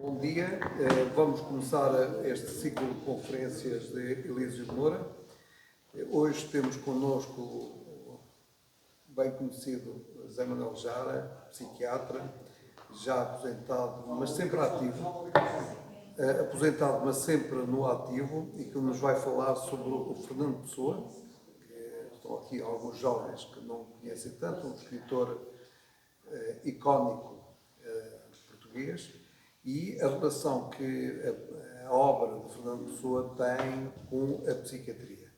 Bom dia, vamos começar este ciclo de conferências de Elísio de Moura. Hoje temos connosco o bem conhecido Zé Manuel Jara, psiquiatra, já aposentado, mas sempre ativo, aposentado, mas sempre no ativo, e que nos vai falar sobre o Fernando Pessoa, que estão aqui alguns jovens que não conhecem tanto, um escritor icónico português, e a relação que a obra de Fernando Pessoa tem com a psiquiatria.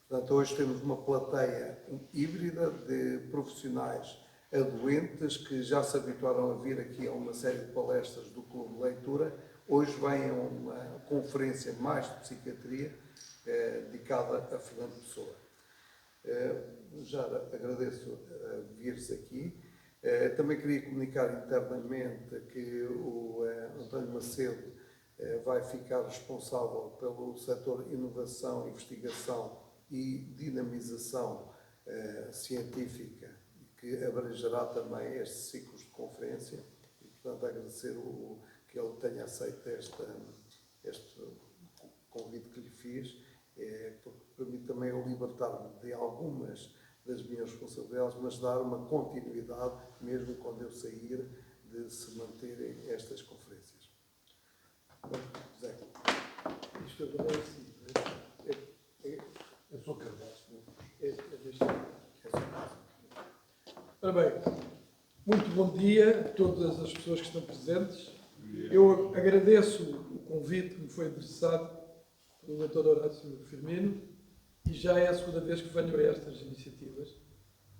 Portanto, hoje temos uma plateia híbrida de profissionais a doentes que já se habituaram a vir aqui a uma série de palestras do Clube de Leitura. Hoje vem a uma conferência mais de psiquiatria dedicada a Fernando Pessoa. Já agradeço vir-se aqui. Também queria comunicar internamente que o António Macedo vai ficar responsável pelo setor inovação, investigação e dinamização científica, que abrangerá também estes ciclos de conferência. E, portanto, agradecer que ele tenha aceito este convite que lhe fiz, porque permite também eu libertar-me de algumas das minhas responsabilidades, mas dar uma continuidade, mesmo quando eu sair, de se manterem estas conferências. Bom, Zé. Isto agora é assim, é pouca vez, Ora bem, muito bom dia a todas as pessoas que estão presentes. Eu agradeço o convite que me foi endereçado pelo Dr. Horácio Firmino, e já é a segunda vez que venho a estas iniciativas,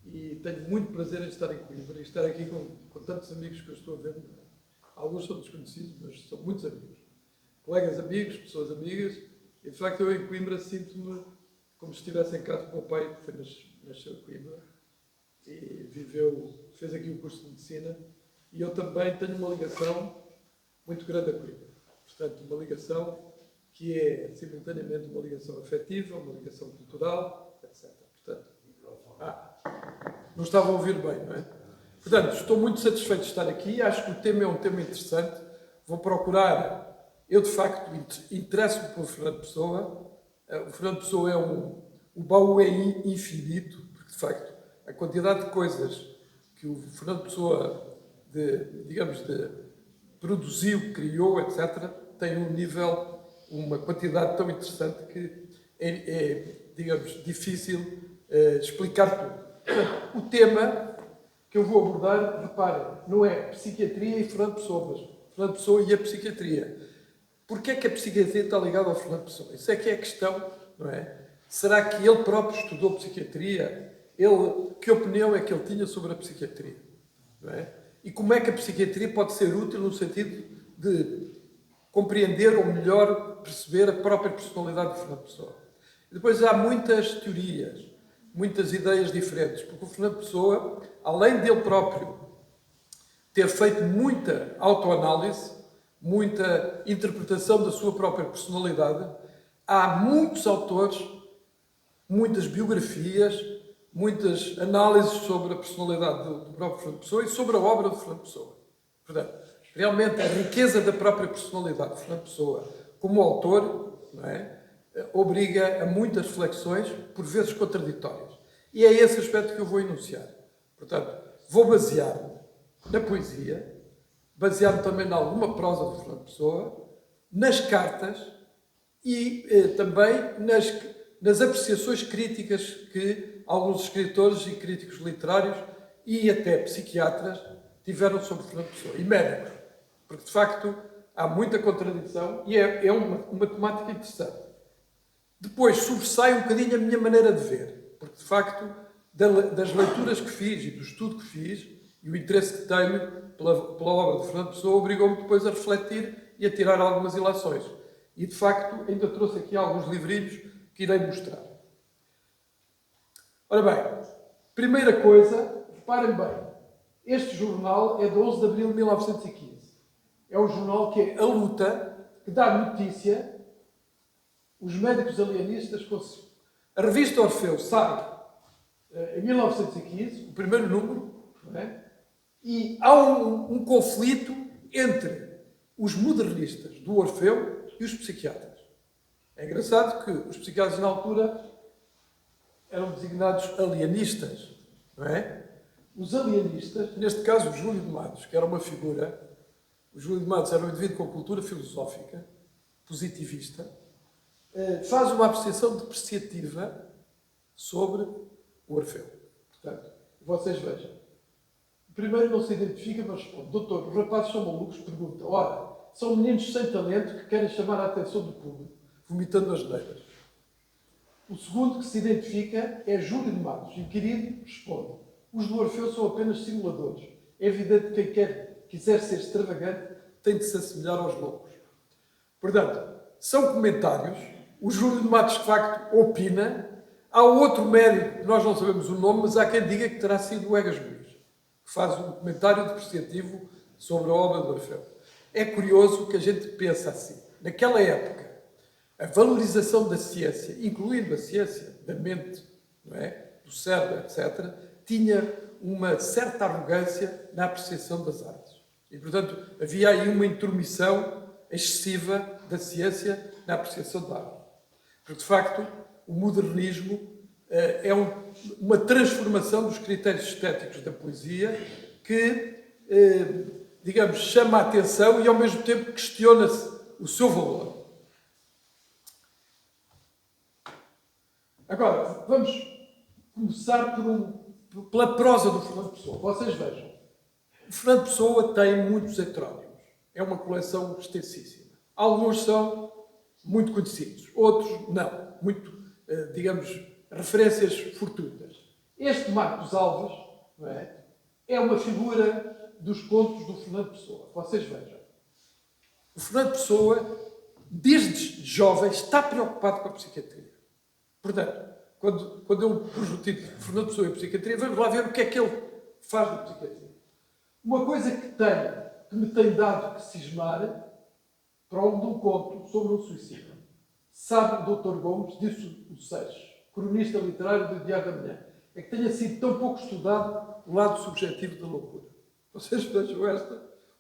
e tenho muito prazer em estar em Coimbra e estar aqui com tantos amigos que eu estou a ver. Alguns são desconhecidos, mas são muitos amigos. Colegas amigos, pessoas amigas, e de facto eu em Coimbra sinto-me como se estivesse em casa com o meu pai, que nasceu em Coimbra e fez aqui o curso de Medicina, e eu também tenho uma ligação muito grande a Coimbra. Portanto, uma ligação que é simultaneamente uma ligação afetiva, uma ligação cultural, etc. Portanto, não estava a ouvir bem, não é? Portanto, estou muito satisfeito de estar aqui, acho que o tema é um tema interessante, vou procurar, eu de facto interesso-me por Fernando Pessoa, o Fernando Pessoa o baú é infinito, porque de facto a quantidade de coisas que o Fernando Pessoa, produziu, criou, etc., tem um nível, uma quantidade tão interessante que digamos, difícil explicar tudo. Portanto, o tema que eu vou abordar, reparem, não é psiquiatria e Fernando Pessoa, mas Fernando Pessoa e a psiquiatria. Porquê é que a psiquiatria está ligada ao Fernando Pessoa? Isso é que é a questão, não é? Será que ele próprio estudou psiquiatria? Que opinião é que ele tinha sobre a psiquiatria? Não é? E como é que a psiquiatria pode ser útil no sentido de compreender ou melhor perceber a própria personalidade de Fernando Pessoa? E depois há muitas teorias, muitas ideias diferentes, porque o Fernando Pessoa, além dele próprio ter feito muita autoanálise, muita interpretação da sua própria personalidade, há muitos autores, muitas biografias, muitas análises sobre a personalidade do próprio Fernando Pessoa e sobre a obra de Fernando Pessoa. Portanto, realmente a riqueza da própria personalidade de Fernando Pessoa como autor, não é, obriga a muitas reflexões, por vezes contraditórias. E é esse aspecto que eu vou enunciar. Portanto, vou basear-me na poesia, basear-me também em alguma prosa de Fernando Pessoa, nas cartas e também nas apreciações críticas que alguns escritores e críticos literários e até psiquiatras tiveram sobre Fernando Pessoa, e médicos, porque de facto há muita contradição e é uma temática interessante. Depois sobressai um bocadinho a minha maneira de ver, porque de facto das leituras que fiz e do estudo que fiz e o interesse que tenho pela obra de Fernando Pessoa obrigou-me depois a refletir e a tirar algumas ilações. E de facto ainda trouxe aqui alguns livrinhos que irei mostrar. Ora bem, primeira coisa, reparem bem, este jornal é de 11 de abril de 1915. É um jornal que é A Luta, que dá notícia. Os médicos alienistas conseguiram. A revista Orfeu sai em 1915, o primeiro número, não é? E há um conflito entre os modernistas do Orfeu e os psiquiatras. É engraçado que os psiquiatras na altura eram designados alienistas, não é? Os alienistas, neste caso o Júlio de Matos, que era uma figura, o Júlio de Matos era um indivíduo com cultura filosófica, positivista, faz uma apreciação depreciativa sobre o Orfeu. Portanto, vocês vejam. Primeiro não se identifica, mas responde: doutor, os rapazes são malucos? Pergunta: ora, são meninos sem talento que querem chamar a atenção do público, vomitando as neiras. O segundo que se identifica é Júlio de Matos. Inquirido, responde: os do Orfeu são apenas simuladores. É evidente que quem quiser ser extravagante tem de se assemelhar aos loucos. Portanto, são comentários. O Júlio de Matos, de facto, opina. Há outro médico, que nós não sabemos o nome, mas há quem diga que terá sido o Egas Luís, que faz um comentário depreciativo sobre a obra do Orfeu. É curioso que a gente pensa assim. Naquela época, a valorização da ciência, incluindo a ciência da mente, não é? Do cérebro, etc., tinha uma certa arrogância na apreciação das artes. E, portanto, havia aí uma intromissão excessiva da ciência na apreciação da arte. Porque, de facto, o modernismo é uma transformação dos critérios estéticos da poesia que, digamos, chama a atenção e, ao mesmo tempo, questiona-se o seu valor. Agora, vamos começar pela prosa do Fernando Pessoa. Vocês vejam. O Fernando Pessoa tem muitos heterónimos. É uma coleção extensíssima. Alguns são muito conhecidos, outros não. Muito, digamos, referências fortuitas. Este Marcos Alves, não é? É uma figura dos contos do Fernando Pessoa. Vocês vejam. O Fernando Pessoa, desde jovem, está preocupado com a psiquiatria. Portanto, quando eu pus o título de Fernando Pessoa e Psiquiatria, vamos lá ver o que é que ele faz da psiquiatria. Uma coisa que me tem dado que cismar, para onde um conto sobre um suicídio. Sabe o Dr. Gomes, disse o Seixas, cronista literário do Diário da Manhã, é que tenha sido tão pouco estudado o lado subjetivo da loucura. Vocês vejam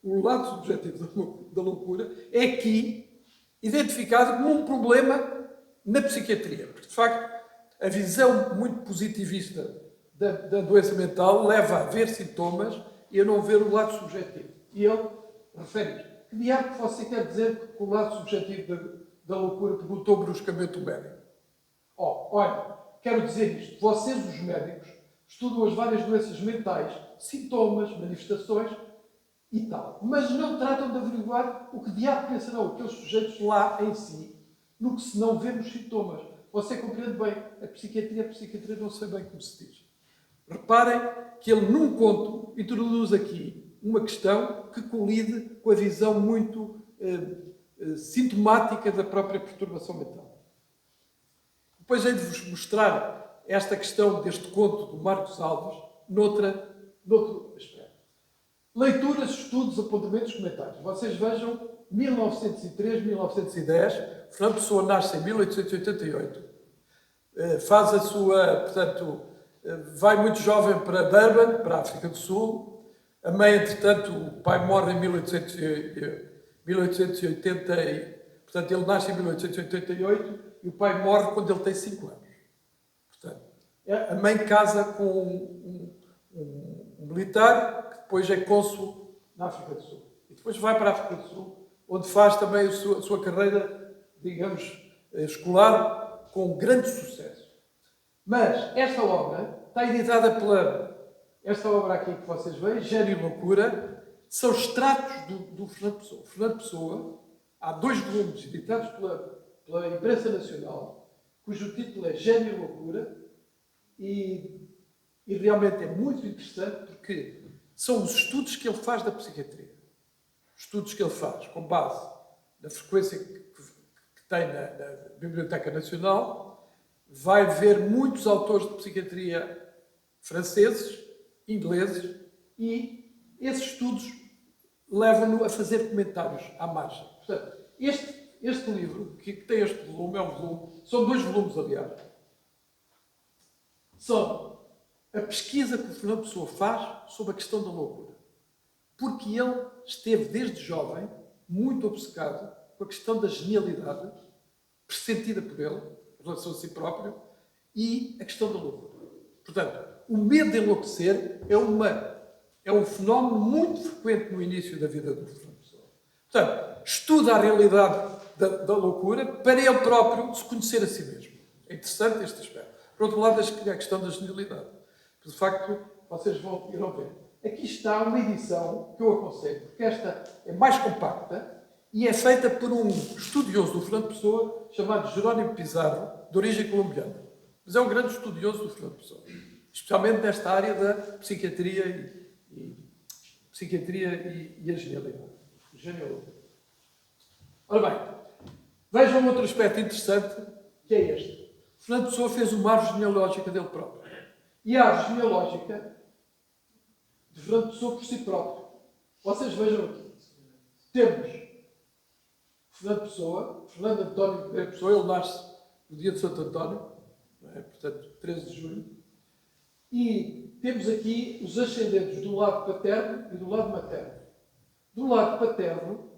o lado subjetivo da loucura é aqui identificado como um problema na psiquiatria. Porque, de facto, a visão muito positivista da doença mental leva a ver sintomas e a não ver o lado subjetivo. E ele refere isto. Que diabo que você quer dizer com o lado subjetivo da loucura? Perguntou bruscamente o médico. Olha, quero dizer isto. Vocês, os médicos, estudam as várias doenças mentais, sintomas, manifestações e tal. Mas não tratam de averiguar o que diabo pensarão aqueles sujeitos lá em si, no que se não vê nos sintomas. Você compreende bem. A psiquiatria não sei bem como se diz. Reparem que ele, num conto, introduz aqui uma questão que colide com a visão muito sintomática da própria perturbação mental. Depois hei de vos mostrar esta questão deste conto do Marcos Alves noutro aspecto. Leituras, estudos, apontamentos, comentários. Vocês vejam, 1903, 1910, Fernando Pessoa nasce em 1888, faz a sua, portanto, vai muito jovem para Durban, para a África do Sul. A mãe, entretanto, o pai morre em 1880, portanto, ele nasce em 1888 e o pai morre quando ele tem 5 anos. Portanto, a mãe casa com um militar que depois é cônsul na África do Sul. E depois vai para a África do Sul, onde faz também a sua carreira, digamos, escolar com grande sucesso. Mas esta obra está editada esta obra aqui que vocês veem, Gênio e Loucura, são extratos do Fernando Pessoa. Fernando Pessoa, há 2 volumes editados pela imprensa nacional, cujo título é Gênio e Loucura, e realmente é muito interessante porque são os estudos que ele faz da psiquiatria. Estudos que ele faz com base na frequência que tem na Biblioteca Nacional. Vai ver muitos autores de psiquiatria franceses, ingleses, e esses estudos levam-no a fazer comentários à margem. Portanto, este livro, que tem este volume, são 2 volumes, aliás, são a pesquisa que o Fernando Pessoa faz sobre a questão da loucura. Porque ele esteve, desde jovem, muito obcecado com a questão da genialidade pressentida por ele, em relação a si próprio, e a questão da loucura. Portanto, o medo de enlouquecer é um fenómeno muito frequente no início da vida do Fernando Pessoa. Portanto, estuda a realidade da loucura para ele próprio se conhecer a si mesmo. É interessante este aspecto. Por outro lado, a questão da genialidade. De facto, vocês irão ver. Aqui está uma edição que eu aconselho, porque esta é mais compacta e é feita por um estudioso do Fernando Pessoa chamado Jerónimo Pizarro, de origem colombiana. Mas é um grande estudioso do Fernando Pessoa, especialmente nesta área da psiquiatria e a genialidade. Ora bem, vejam outro aspecto interessante, que é este. Fernando Pessoa fez uma árvore genealógica dele próprio. E a árvore genealógica de Fernando Pessoa por si próprio. Vocês vejam aqui. Temos Fernando Pessoa, Fernando António Pereira Pessoa, ele nasce no dia de Santo António, não é? Portanto, 13 de julho. E temos aqui os ascendentes do lado paterno e do lado materno. Do lado paterno,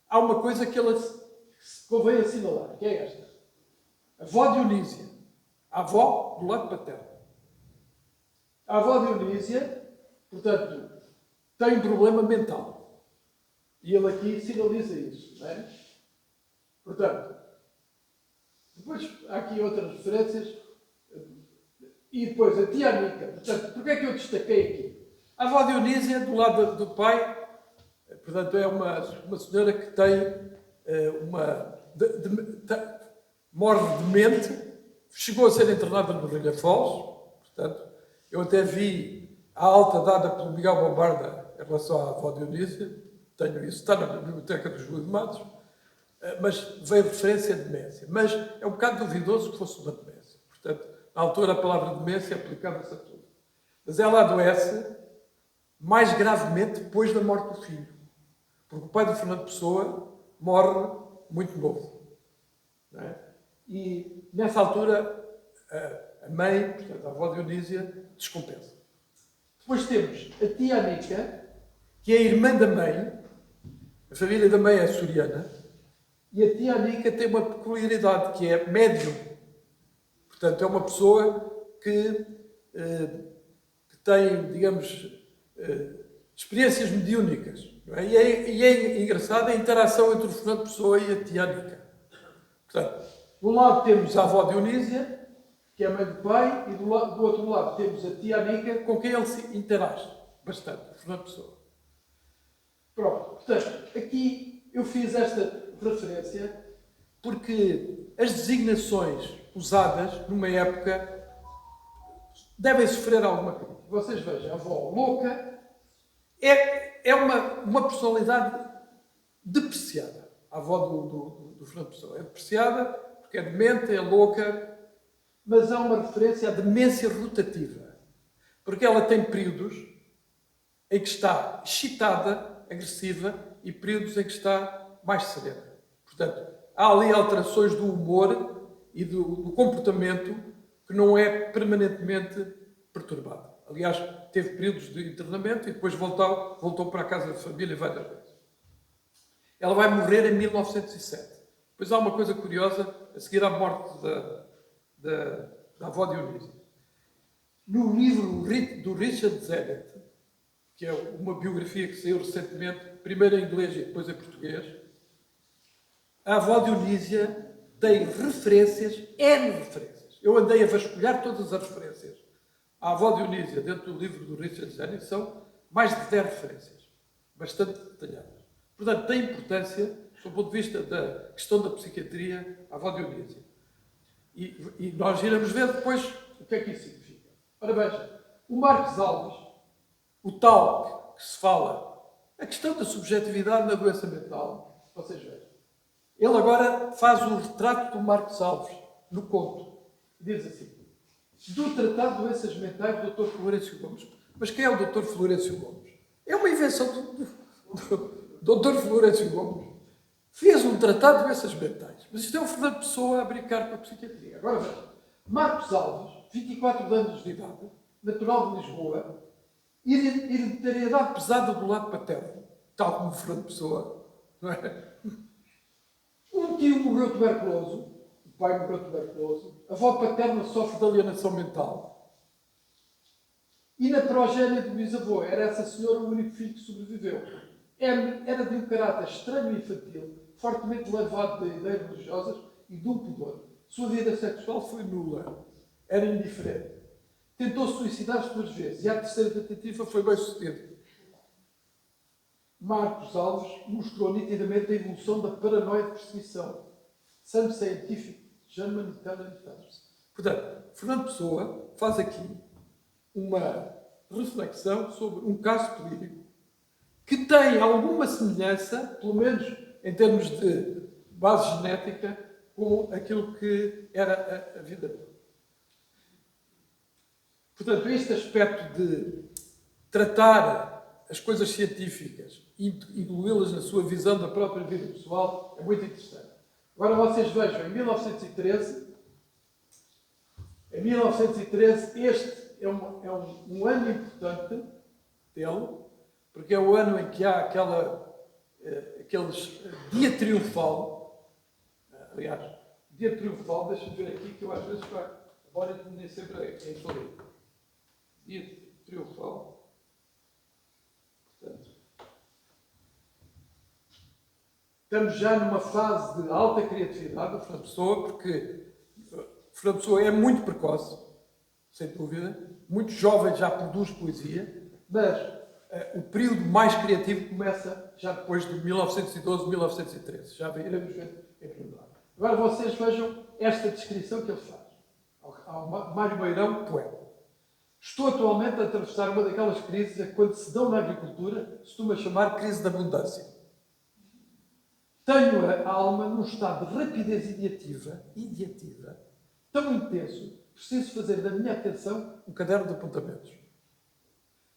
há uma coisa que convém assinalar, que é esta. A avó Dionísia, a avó do lado paterno. A avó Dionísia, portanto, tem um problema mental. E ele aqui sinaliza isso, não é? Portanto, depois há aqui outras referências. E depois a tia Anica. Portanto, porquê é que eu destaquei aqui? A avó Dionísia, do lado do pai, portanto, é uma senhora que tem morre demente, chegou a ser internada no Rio Foz, portanto, eu até vi a alta dada pelo Miguel Bombarda em relação à avó Dionísia, tenho isso, está na biblioteca dos Rui de Matos, mas veio referência a demência. Mas é um bocado duvidoso que fosse uma demência. Portanto, na altura a palavra demência aplicava-se a tudo. Mas ela adoece mais gravemente depois da morte do filho. Porque o pai do Fernando Pessoa morre muito novo. Não é? E nessa altura a mãe, portanto a avó Dionísia, descompensa. Depois temos a tia Anica, que é a irmã da mãe. A família da mãe é açoriana. E a tia Anica tem uma peculiaridade, que é médium. Portanto, é uma pessoa que tem, digamos, experiências mediúnicas. Não é? E é engraçada a interação entre o Fernando Pessoa e a tia Anica. Portanto, de um lado temos a avó Dionísia, que é a mãe do pai, e do outro lado temos a tia Anica, com quem ele se interage bastante, o Fernando Pessoa. Pronto, portanto, aqui eu fiz esta referência porque as designações usadas numa época devem sofrer alguma crítica. Vocês vejam, a avó louca é uma personalidade depreciada. A avó do Fernando Pessoa é depreciada porque é demente, é louca, mas há uma referência à demência rotativa. Porque ela tem períodos em que está excitada, agressiva, e períodos em que está mais serena. Portanto, há ali alterações do humor e do comportamento que não é permanentemente perturbado. Aliás, teve períodos de internamento e depois voltou para a casa da família várias vezes. Ela vai morrer em 1907. Depois há uma coisa curiosa, a seguir à morte da avó Dionísia. No livro do Richard Zenit, que é uma biografia que saiu recentemente, primeiro em inglês e depois em português, a avó Dionísia tem referências, N referências. Eu andei a vasculhar todas as referências. A avó Dionísia, dentro do livro do Richard Zenit, são mais de 10 referências, bastante detalhadas. Portanto, tem importância, do ponto de vista da questão da psiquiatria, a avó Dionísia. E nós iremos ver depois o que é que isso significa. Ora veja, o Marcos Alves, o tal que se fala, a questão da subjetividade na doença mental, vocês vejam. Ele agora faz o retrato do Marcos Alves no conto. Diz assim: do Tratado de Doenças Mentais do Dr. Florencio Gomes. Mas quem é o Dr. Florencio Gomes? É uma invenção do Dr. Florencio Gomes. Fez um tratado de doenças mentais. Mas isto é o Fernando Pessoa a brincar com a psiquiatria. Agora veja. Marcos Alves, 24 anos de idade, natural de Lisboa, hereditariedade pesada do lado paterno, tal como Fernando Pessoa, não é? Um tio morreu tuberculoso, o pai morreu tuberculoso, a avó paterna sofre de alienação mental. E na progénie do bisavô era essa senhora o único filho que sobreviveu. Era de um caráter estranho e infantil, fortemente levado de ideias religiosas e de um pudor. Sua vida sexual foi nula. Era indiferente. Tentou suicidar-se 2 vezes e a terceira tentativa foi bem sucedida. Marcos Alves mostrou nitidamente a evolução da paranoia de perseguição. Some Scientific German Italian Times. Portanto, Fernando Pessoa faz aqui uma reflexão sobre um caso clínico que tem alguma semelhança, pelo menos em termos de base genética, com aquilo que era a vida dele. Portanto, este aspecto de tratar as coisas científicas e incluí-las na sua visão da própria vida pessoal é muito interessante. Agora vocês vejam, em 1913, este é um ano importante dele, porque é o ano em que há aqueles dia triunfal. Aliás, dia triunfal, deixa-me ver aqui, que eu às vezes agora nem sempre é infalido. Dia triunfal. Portanto, estamos já numa fase de alta criatividade do Fernando Pessoa, porque Fernando Pessoa é muito precoce, sem dúvida, muito jovem, já produz poesia, mas o período mais criativo começa já depois de 1912, 1913. Já iremos ver em pormenor. Agora vocês vejam esta descrição que ele faz ao Mário Meirão, poeta. Estou atualmente a atravessar uma daquelas crises a que, quando se dão na agricultura, se costuma chamar crise da abundância. Tenho a alma num estado de rapidez ideativa, tão intenso, preciso fazer da minha atenção um caderno de apontamentos.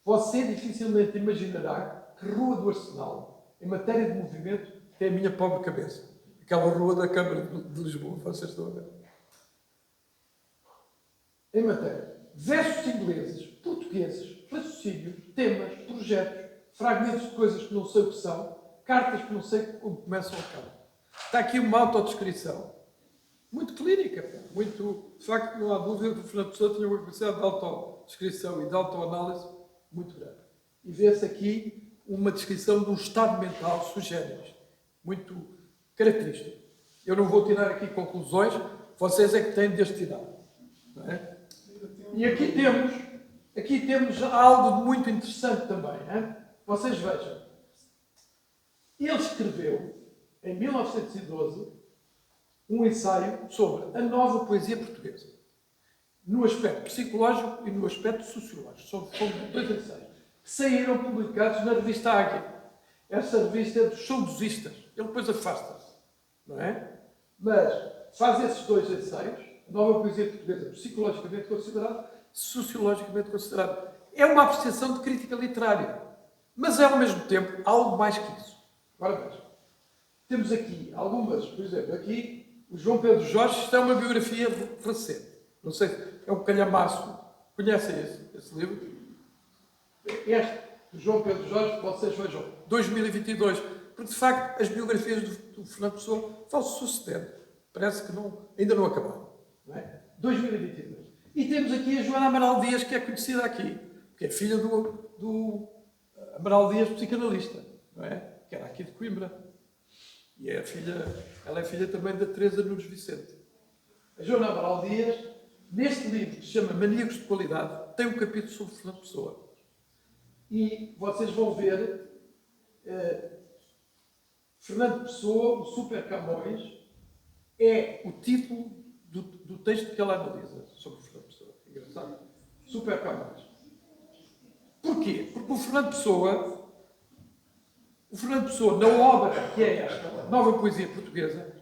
Você dificilmente imaginará que rua do Arsenal, em matéria de movimento, tem a minha pobre cabeça. Aquela rua da Câmara de Lisboa, vocês estão a ver. Em matéria, versos ingleses, portugueses, raciocínios, temas, projetos, fragmentos de coisas que não sei o que são, cartas que não sei como começam ou acabam. Está aqui uma autodescrição. Muito clínica, muito... De facto, não há dúvida que o Fernando Pessoa tinha uma capacidade de autodescrição e de autoanálise muito grande. E vê-se aqui uma descrição de um estado mental sugere muito característico. Eu não vou tirar aqui conclusões, vocês é que têm de as tirar. Não é? E aqui temos algo de muito interessante também. Hein? Vocês vejam. Ele escreveu, em 1912, um ensaio sobre a nova poesia portuguesa. No aspecto psicológico e no aspecto sociológico. São 2 ensaios que saíram publicados na revista Águia. Essa revista é dos saudosistas. Ele depois afasta-se. Não é? Mas faz esses 2 ensaios, a nova poesia portuguesa psicologicamente considerada, sociologicamente considerada. É uma apreciação de crítica literária. Mas é, ao mesmo tempo, algo mais que isso. Agora vejam. Temos aqui algumas, por exemplo, aqui o João Pedro Jorge, isto é uma biografia recente. Não sei, é um calhamaço. Conhecem esse livro? Este, do João Pedro Jorge, vocês vejam, 2022. Porque, de facto, as biografias do Fernando Pessoa vão-se sucedendo. Parece que ainda não acabaram. Não é? 2022. E temos aqui a Joana Amaral Dias, que é conhecida aqui, que é filha do Amaral Dias, psicanalista, não é? Que era aqui de Coimbra. E ela é filha também da Teresa Nunes Vicente. A Joana Amaral Dias, neste livro que se chama Maníacos de Qualidade, tem um capítulo sobre Fernando Pessoa. E vocês vão ver Fernando Pessoa, o Super Camões, é o título do texto que ela analisa sobre Fernando Pessoa. Engraçado. Super Camões. Porquê? Porque o Fernando Pessoa, na obra que é esta, Nova Poesia Portuguesa,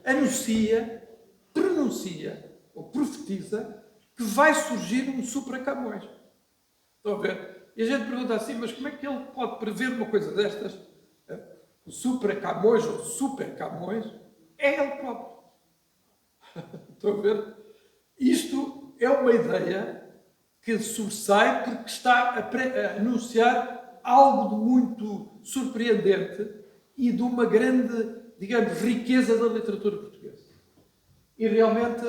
pronuncia ou profetiza que vai surgir um Super Camões. Estão a ver? E a gente pergunta assim, mas como é que ele pode prever uma coisa destas? O Super Camões ou Super Camões é ele próprio. Estão a ver? Isto é uma ideia que sobressai porque está a anunciar algo de muito surpreendente e de uma grande, digamos, riqueza da literatura portuguesa. E realmente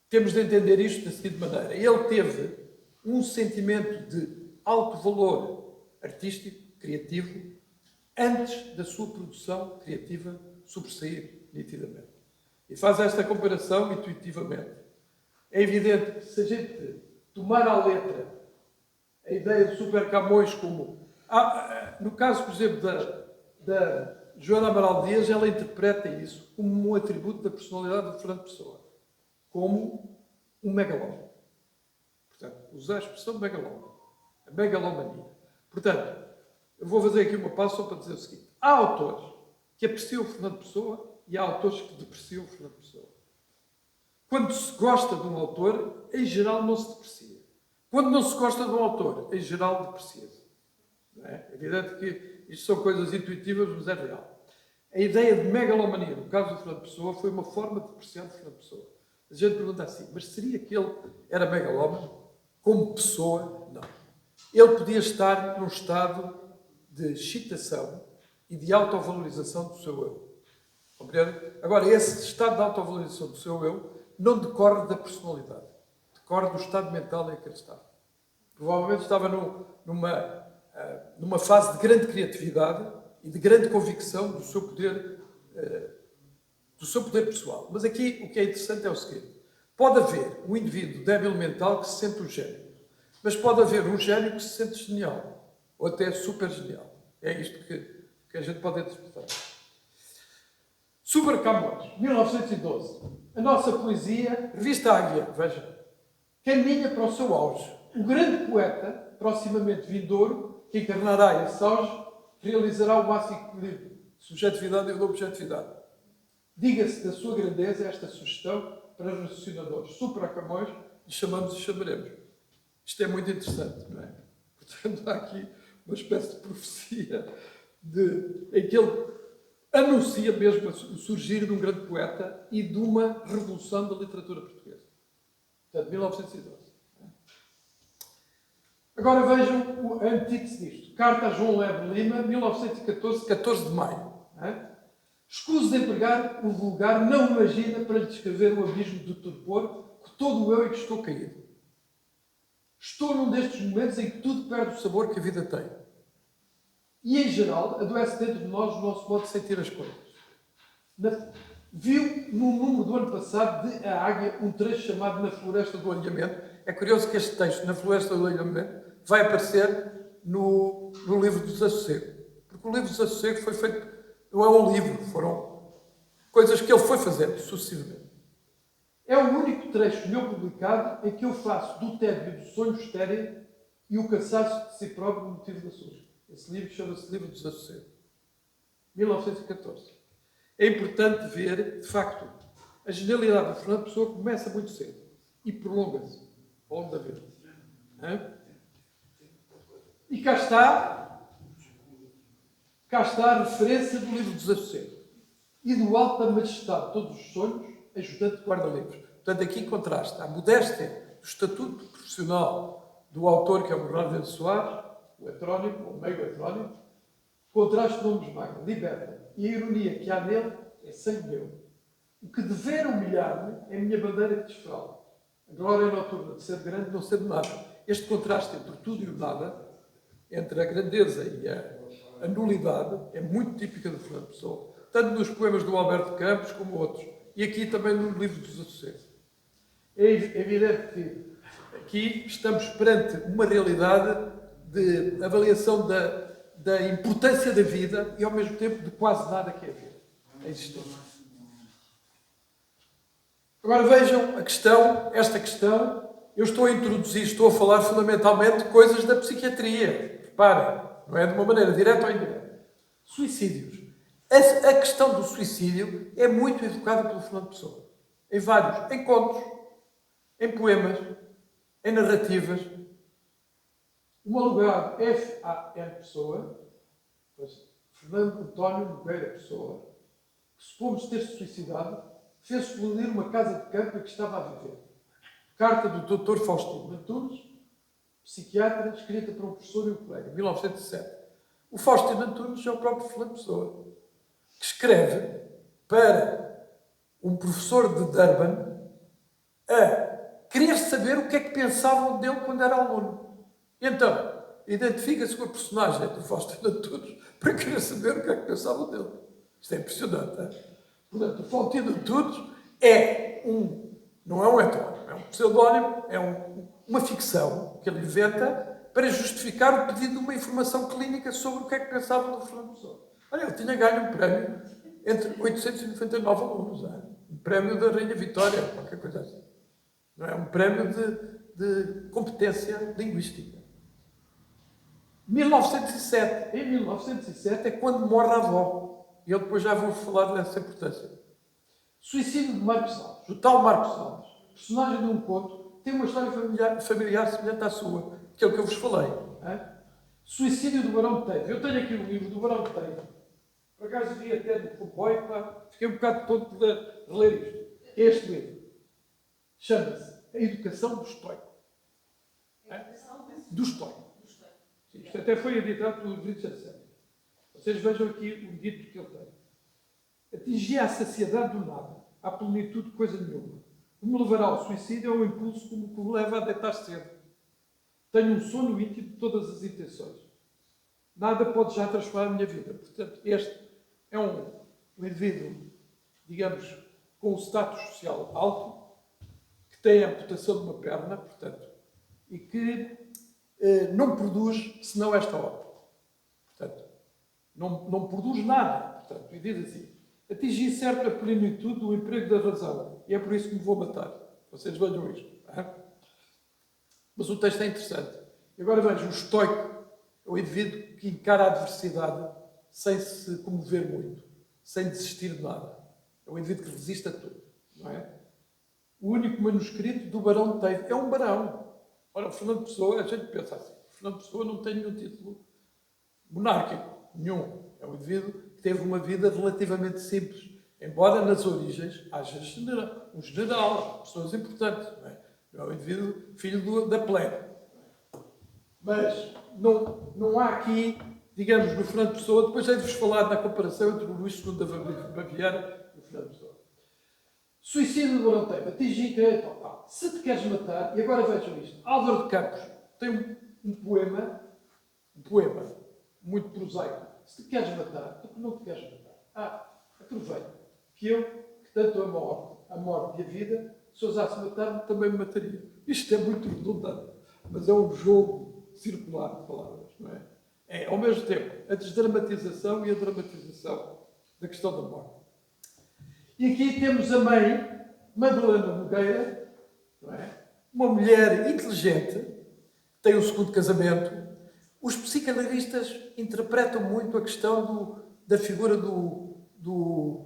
temos de entender isto da seguinte maneira. Ele teve um sentimento de alto valor artístico, criativo, antes da sua produção criativa sobressair nitidamente. E faz esta comparação intuitivamente. É evidente que se a gente tomar à letra a ideia de Super Camões como... no caso, por exemplo, da Joana Amaral Dias, ela interpreta isso como um atributo da personalidade de Fernando Pessoa. Como um megalómano. Portanto, usar a expressão megalómano. A megalomania. Portanto, eu vou fazer aqui uma pausa só para dizer o seguinte. Há autores que apreciam Fernando Pessoa e há autores que depreciam Fernando Pessoa. Quando se gosta de um autor, em geral não se deprecia. Quando não se gosta de um autor, em geral deprecia-se. É evidente que isto são coisas intuitivas, mas é real. A ideia de megalomania, no caso do Fernando Pessoa, foi uma forma de depreciar o Fernando Pessoa. A gente pergunta assim, mas seria que ele era megalómano? Como pessoa, não. Ele podia estar num estado de excitação e de autovalorização do seu eu. Compreende? Agora, esse estado de autovalorização do seu eu não decorre da personalidade. Decorre do estado mental em que ele estava. Provavelmente estava numa fase de grande criatividade e de grande convicção do seu poder pessoal. Mas aqui o que é interessante é o seguinte. Pode haver um indivíduo débil mental que se sente um gênio. Mas pode haver um gênio que se sente genial. Ou até super genial. É isto que a gente pode interpretar. Super Camões, 1912. A nossa poesia, revista Águia, veja, caminha para o seu auge. O grande poeta, proximamente vindouro, que encarnará esse auge, realizará o máximo equilíbrio de subjetividade e de objetividade. Diga-se da sua grandeza esta sugestão para raciocinadores. Super Camões, lhe chamamos e chamaremos. Isto é muito interessante, não é? Portanto, há aqui uma espécie de profecia em que ele anuncia mesmo o surgir de um grande poeta e de uma revolução da literatura portuguesa. Portanto, 1912. Agora vejam a antítese disto. Carta a João Lebre Lima, 1914, 14 de maio. Escuso de empregar o vulgar, não imagina para lhe descrever o abismo do torpor que todo eu em que estou caído. Estou num destes momentos em que tudo perde o sabor que a vida tem. E, em geral, adoece dentro de nós o nosso modo de sentir as coisas. Viu no número do ano passado de A Águia um trecho chamado Na Floresta do Alinhamento. É curioso que este texto, Na Floresta do Alinhamento, vai aparecer no livro do Desassossego. Porque o livro do Desassossego foi feito, não é um livro, foram coisas que ele foi fazendo sucessivamente. É o único trecho meu publicado em que eu faço do tédio do sonho estéril e o cansaço de si próprio o motivo da sua. Esse livro chama-se Livro do Desassossego. 1914. É importante ver, de facto, a genialidade do Fernando Pessoa começa muito cedo e prolonga-se ao longo da vida. E cá está a referência do Livro do Desassossego e do alto da majestade de todos os sonhos, ajudante de guarda-livros. Portanto, aqui contrasta a modéstia do estatuto profissional do autor, que é o Bernardo Mendes Soares, o heterónimo, ou meio heterónimo, contraste nomes magos, liberta. E a ironia que há nele é sangue meu. O que dever humilhar-me é a minha bandeira que desfralda. A glória noturna de ser grande não ser de nada. Este contraste entre tudo e o nada, entre a grandeza e a nulidade, é muito típica do Fernando Pessoa. Tanto nos poemas do Alberto Campos como outros. E aqui também no livro dos Desassossegados. É evidente que aqui estamos perante uma realidade de avaliação da importância da vida e, ao mesmo tempo, de quase nada que é a vida. A existência. Agora vejam esta questão. Eu estou a introduzir, estou a falar fundamentalmente de coisas da psiquiatria. Reparem, não é de uma maneira direta ou indireta. Suicídios. A questão do suicídio é muito educada pelo Fernando Pessoa. Em vários, em contos, em poemas, em narrativas. O alugado F.A.N. Pessoa, Fernando António Nogueira Pessoa, que supomos ter-se suicidado, fez explodir uma casa de campo em que estava a viver. Carta do Dr. Faustino Antunes, psiquiatra, escrita por um professor e um colega, 1907. O Faustino Antunes é o próprio Fernando Pessoa, que escreve para um professor de Durban a querer saber o que é que pensavam dele quando era aluno. E então, identifica-se com a personagem do Faustino Antunes para querer saber o que é que pensavam dele. Isto é impressionante, é? Portanto, o Faustino Antunes não é um heterónimo, é um pseudónimo, é uma ficção que ele inventa para justificar o pedido de uma informação clínica sobre o que é que pensavam do Fernando Pessoa. Olha, ele tinha ganho um prémio entre 899 alunos, é? Um prémio da Rainha Vitória, qualquer coisa assim. Não é? Um prémio de competência linguística. 1907. Em 1907 é quando morre a avó. E eu depois já vou falar dessa importância. Suicídio de Marcos Alves. O tal Marcos Alves, personagem de um conto, tem uma história familiar semelhante à sua, que é o que eu vos falei. É? Suicídio do Barão de Teijo. Eu tenho aqui o livro do Barão de Teijo. Por acaso vi até no comboio, fiquei um bocado tonto de ler isto. É este livro. Chama-se A Educação do Estoico. É? Do Estoico. Sim, isto até foi editado pelo Richard Sennett. Vocês vejam aqui o dito que ele tem. Atingir a saciedade do nada, à plenitude de coisa nenhuma. O que me levará ao suicídio é um impulso como que me leva a deitar cedo. Tenho um sono íntimo de todas as intenções. Nada pode já transformar a minha vida. Portanto, este é um indivíduo, digamos, com um status social alto, que tem a amputação de uma perna, portanto, e que não produz senão esta obra. Portanto, não produz nada. Portanto, e diz assim: atingi certa plenitude do emprego da razão, e é por isso que me vou matar. Vocês vejam isto. Não é? Mas o texto é interessante. E agora vejam, o estoico é o indivíduo que encara a adversidade sem se comover muito, sem desistir de nada. É o indivíduo que resiste a tudo. Não é? O único manuscrito do Barão de Teijo é um barão. Ora, o Fernando Pessoa, a gente pensa assim, o Fernando Pessoa não tem nenhum título monárquico, nenhum. É um indivíduo que teve uma vida relativamente simples, embora nas origens haja um general, pessoas importantes. Não é? É um indivíduo filho da plebe. Mas não há aqui, digamos, no Fernando Pessoa, depois hei-de-vos falar na comparação entre o Luís II da Baviera e o Fernando Pessoa. Suicídio do Barão de Teijo. Atingir tal. Se te queres matar, e agora vejam isto, Álvaro de Campos tem um poema muito prosaico. Se te queres matar, tu que não te queres matar. Aproveita que eu, que tanto amo a morte e a vida, se ousasse matar-me, também me mataria. Isto é muito redundante, mas é um jogo circular de palavras, não é? É, ao mesmo tempo, a desdramatização e a dramatização da questão da morte. E aqui temos a mãe, Madalena Nogueira, não é? Uma mulher inteligente, tem um segundo casamento. Os psicanalistas interpretam muito a questão da figura do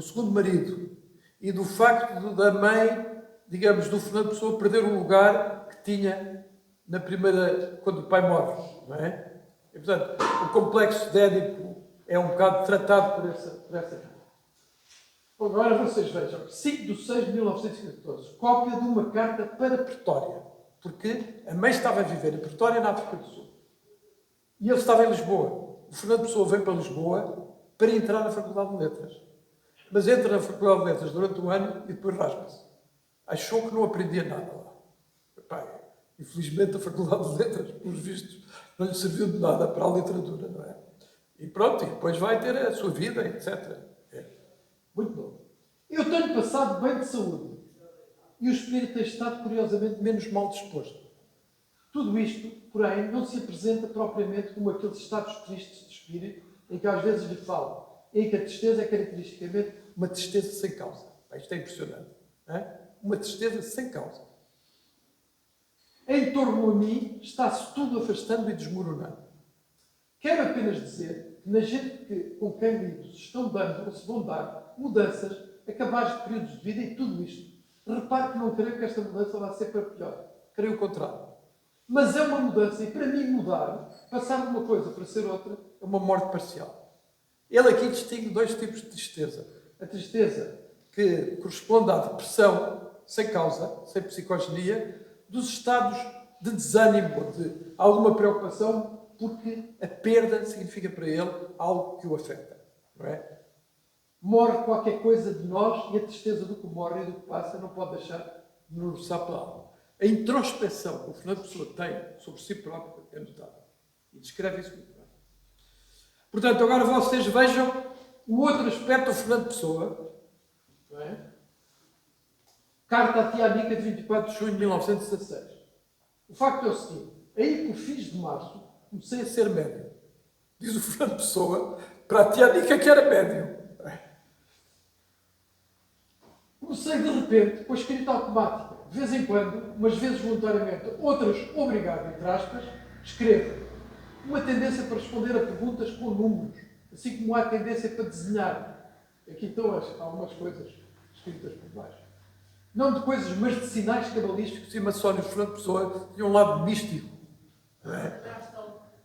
segundo marido e do facto da mãe, digamos, do Fernando Pessoa perder o lugar que tinha na primeira, quando o pai morre, não é? E, portanto, o complexo de Édipo é um bocado tratado por essa. Agora vocês vejam, 5 de 6 de 1914, cópia de uma carta para Pretória, porque a mãe estava a viver em Pretória, na África do Sul, e ele estava em Lisboa. O Fernando Pessoa vem para Lisboa para entrar na Faculdade de Letras, mas entra na Faculdade de Letras durante um ano e depois rasga-se. Achou que não aprendia nada lá. Epá, infelizmente a Faculdade de Letras, pelos vistos, não lhe serviu de nada para a literatura, não é? E pronto, e depois vai ter a sua vida, etc. Muito novo. Eu tenho passado bem de saúde e o espírito tem estado curiosamente menos mal disposto. Tudo isto, porém, não se apresenta propriamente como aqueles estados tristes de espírito em que às vezes lhe falo, em que a tristeza é caracteristicamente uma tristeza sem causa. Isto é impressionante. Não é? Uma tristeza sem causa. Em torno a mim está-se tudo afastando e desmoronando. Quero apenas dizer que na gente com quem lido se estão dando ou se vão dar mudanças, acabares de períodos de vida e tudo isto. Repare que não creio que esta mudança vá ser para pior. Creio o contrário. Mas é uma mudança e para mim mudar, passar de uma coisa para ser outra, é uma morte parcial. Ele aqui distingue dois tipos de tristeza. A tristeza que corresponde à depressão sem causa, sem psicogenia, dos estados de desânimo, de alguma preocupação porque a perda significa para ele algo que o afeta. Não é? Morre qualquer coisa de nós e a tristeza do que morre e do que passa não pode deixar de nos roçar pela alma. A introspeção que o Fernando Pessoa tem sobre si próprio é notável. E descreve isso muito bem. Portanto, agora vocês vejam o outro aspecto do Fernando Pessoa. Não é? Carta a Tia Anica de 24 de junho de 1916. O facto é o seguinte. Aí, por fins de março, comecei a ser médium. Diz o Fernando Pessoa para a Tia Anica que era médium. Comecei de repente com a escrita automática. De vez em quando, umas vezes voluntariamente, outras obrigado, entre aspas, escrevo. Uma tendência para responder a perguntas com números, assim como há tendência para desenhar. Aqui estão algumas coisas escritas por baixo. Não de coisas, mas de sinais cabalísticos e maçónicos. Fernando Pessoa tinha um lado místico, não é?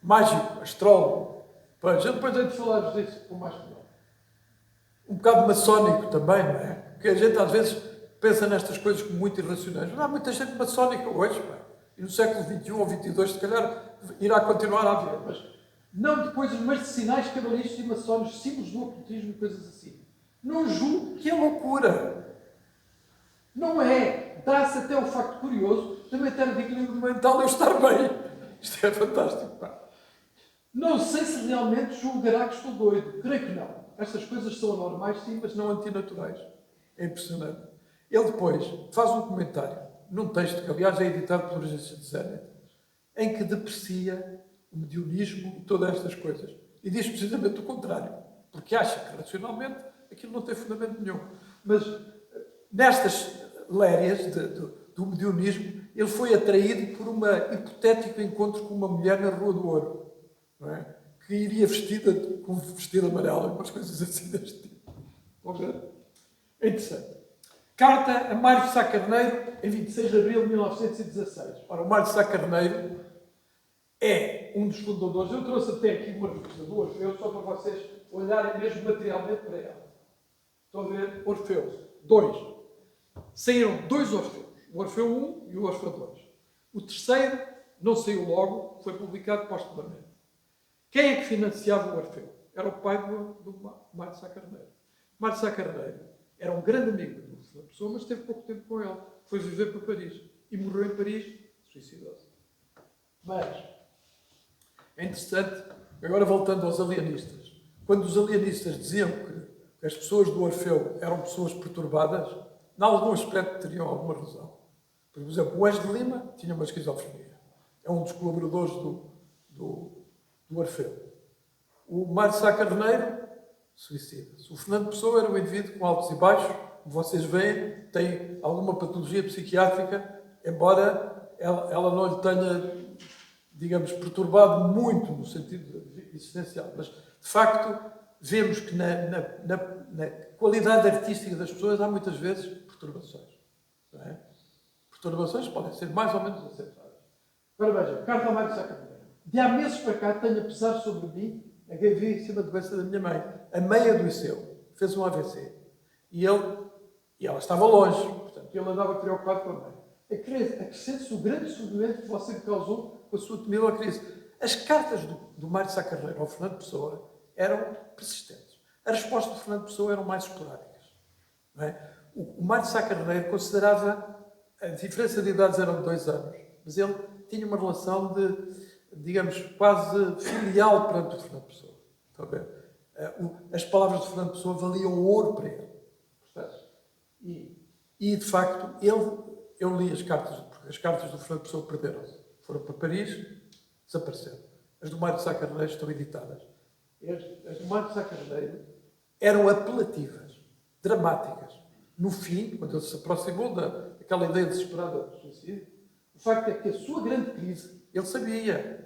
Mágico, astrólogo. Pois, eu depois hei de falar disso com mais cuidado. Um bocado maçónico também, não é? Porque a gente às vezes pensa nestas coisas como muito irracionais. Mas há muita gente maçónica hoje, pá. E no século XXI ou XXII, se calhar, irá continuar a haver. Mas não de coisas, mas de sinais cabalísticos e maçónicos, símbolos do ocultismo e coisas assim. Não julgo que é loucura. Não é. Dá-se até o facto curioso também ter de equilíbrio mental eu estar bem. Isto é fantástico, pá. Não sei se realmente julgará que estou doido. Creio que não. Estas coisas são anormais, sim, mas não antinaturais. É impressionante. Ele depois faz um comentário num texto que, aliás, é editado pela Agência de Zenit, em que deprecia o mediunismo e todas estas coisas. E diz precisamente o contrário. Porque acha que, racionalmente, aquilo não tem fundamento nenhum. Mas, nestas lérias do mediunismo, ele foi atraído por um hipotético encontro com uma mulher na Rua do Ouro. Não é? Que iria vestida com um vestido amarelo, umas coisas assim deste tipo. É interessante. Carta a Mário Sá Carneiro, em 26 de abril de 1916. Ora, o Mário Sá Carneiro é um dos fundadores. Eu trouxe até aqui uma revista do Orfeu, só para vocês olharem mesmo materialmente para ela. Estão a ver? Orfeu 2. Saíram 2 Orfeus. O Orfeu 1 e o Orfeu 2. O terceiro não saiu logo, foi publicado postumamente. Quem é que financiava o Orfeu? Era o pai do Mário Sá Carneiro. Mário Sá Carneiro era um grande amigo do Fernando Pessoa, mas teve pouco tempo com ele. Foi viver para Paris. E morreu em Paris, suicidou-se. Mas, é interessante, agora voltando aos alienistas. Quando os alienistas diziam que as pessoas do Orfeu eram pessoas perturbadas, em algum aspecto teriam alguma razão. Por exemplo, o Ângelo de Lima tinha uma esquizofrenia. É um dos colaboradores do Orfeu. O Mário Sá Carneiro suicida-se. O Fernando Pessoa era um indivíduo com altos e baixos, como vocês veem, tem alguma patologia psiquiátrica, embora ela não lhe tenha, digamos, perturbado muito no sentido existencial. Mas, de facto, vemos que na qualidade artística das pessoas há muitas vezes perturbações. Não é? Perturbações podem ser mais ou menos aceitáveis. Agora vejam, carta ao Mário Sá Carneiro. De há meses para cá tenho a pesar sobre mim a gravíssima doença da minha mãe. A mãe adoeceu, fez um AVC. E ela estava longe, portanto, ele andava preocupado com a mãe. Acrescente-se o grande sofrimento que você me causou com a sua temível crise. As cartas do Mário Sá Carneiro ao Fernando Pessoa eram persistentes. As respostas do Fernando Pessoa eram mais esporádicas. Não é? O Mário Sá Carneiro considerava, a diferença de idades eram de 2 anos, mas ele tinha uma relação digamos, quase filial perante o Fernando Pessoa. Está a ver? As palavras do Fernando Pessoa valiam ouro para ele. E de facto, eu li as cartas, porque as cartas do Fernando Pessoa perderam-se. Foram para Paris, desapareceram. As do Mário Sá Carneiro estão editadas. As do Mário Sá Carneiro eram apelativas, dramáticas. No fim, quando ele se aproximou daquela ideia desesperada do suicídio, o facto é que a sua grande crise, ele sabia,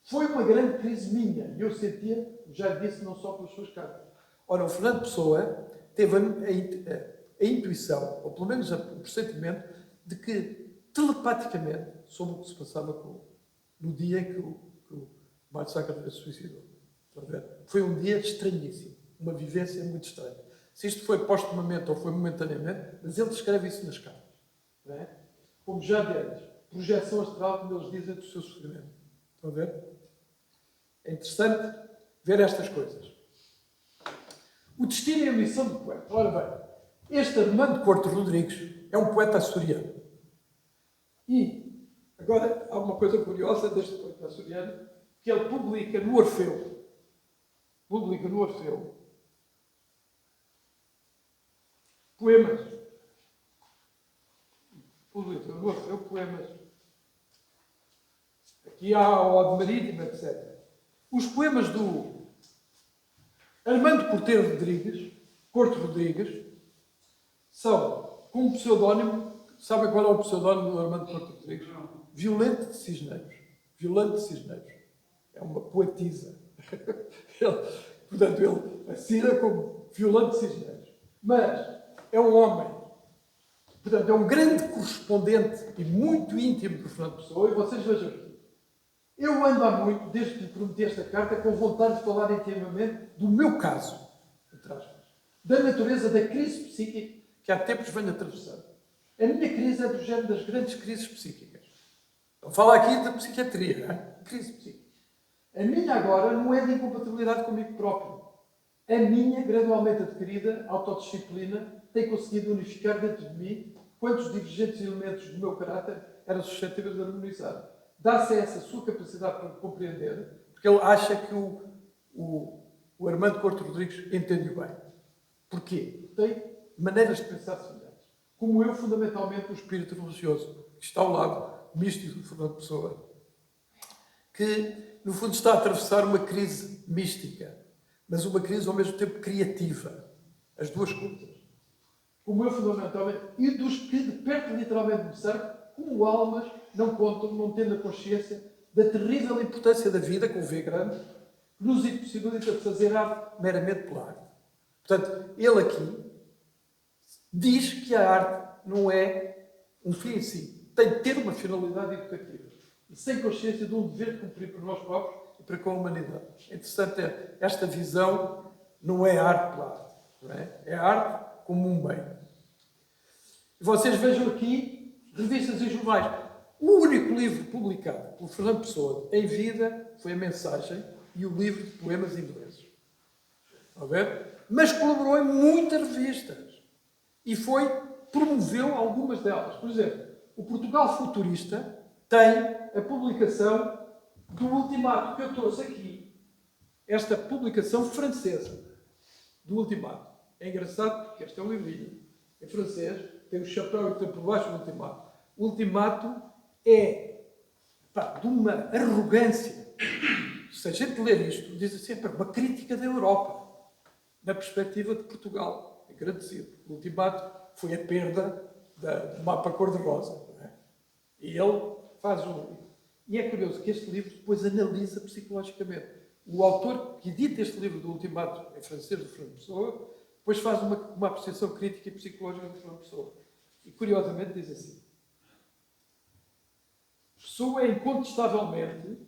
foi uma grande crise minha, e eu sentia, já disse, não só pelas suas cartas. Ora, o Fernando Pessoa teve a intuição, ou pelo menos o pressentimento, de que telepaticamente soube o que se passava no dia em que o Mário Sá Carneiro se suicidou. Foi um dia estranhíssimo, uma vivência muito estranha. Se isto foi postumamente ou foi momentaneamente, mas ele descreve isso nas cartas. Não é? Como já deles, projeção astral, como eles dizem, do seu sofrimento. Estão a ver? É interessante ver estas coisas. O destino e a missão do poeta. Ora bem, este Armando Couto Rodrigues é um poeta açoriano. E, agora, há uma coisa curiosa deste poeta açoriano, que ele publica no Orfeu. Publica no Orfeu poemas. Publica no Orfeu poemas. Aqui há a Ode Marítima, etc. Os poemas do Armando Couto Rodrigues, são com um pseudónimo. Sabem qual é o pseudónimo do Armando Couto Rodrigues? Violante de Cisneiros. Violante de Cisneiros. É uma poetisa. Portanto, ele assina como Violante de Cisneiros. Mas é um homem, portanto, é um grande correspondente e muito íntimo do Fernando Pessoa. E vocês vejam aqui. Eu ando há muito, desde que lhe prometi esta carta, com vontade de falar intimamente do meu caso, entre aspas, da natureza da crise psíquica que há tempos venho atravessando. A minha crise é do género das grandes crises psíquicas. Vou falar aqui da psiquiatria, não é? Crise psíquica. A minha agora não é de incompatibilidade comigo próprio. A minha, gradualmente adquirida, autodisciplina tem conseguido unificar dentro de mim quantos divergentes elementos do meu caráter eram suscetíveis de harmonizar. Dá-se a essa sua capacidade para compreender, porque ele acha que o Armando Couto Rodrigues entende bem. Porquê? Tem maneiras de pensar semelhantes. Como eu, fundamentalmente, o espírito religioso, que está ao lado místico do Fernando Pessoa, que, no fundo, está a atravessar uma crise mística, mas uma crise, ao mesmo tempo, criativa. As duas coisas. Como eu, fundamentalmente, e dos que de perto, literalmente, me cercam, como almas não contam, não tendo a consciência da terrível importância da vida, com V grande, que nos impossibilita de fazer arte meramente pela arte. Portanto, ele aqui diz que a arte não é um fim em si. Tem de ter uma finalidade educativa. E sem consciência de um dever de cumprir por nós próprios e para com a humanidade. É interessante, esta visão não é arte pela arte. Não é? É arte como um bem. E vocês vejam aqui revistas e jornais. O único livro publicado pelo Fernando Pessoa em vida foi A Mensagem e o livro de poemas ingleses. Está a ver? Mas colaborou em muitas revistas e promoveu algumas delas. Por exemplo, o Portugal Futurista tem a publicação do Ultimato, que eu trouxe aqui. Esta publicação francesa do Ultimato. É engraçado porque este é um livrinho em francês, tem o chapéu e tem por baixo o Ultimato. O Ultimato é de uma arrogância. Se a gente ler isto, diz assim, uma crítica da Europa, na perspectiva de Portugal. É agradecido. O Ultimato foi a perda do mapa cor-de-rosa. É? E ele faz E é curioso que este livro depois analisa psicologicamente. O autor que edita este livro do Ultimato, em francês, do Fernando Pessoa, depois faz uma apreciação crítica e psicológica do Fernando Pessoa. E curiosamente diz assim: Pessoa é incontestavelmente,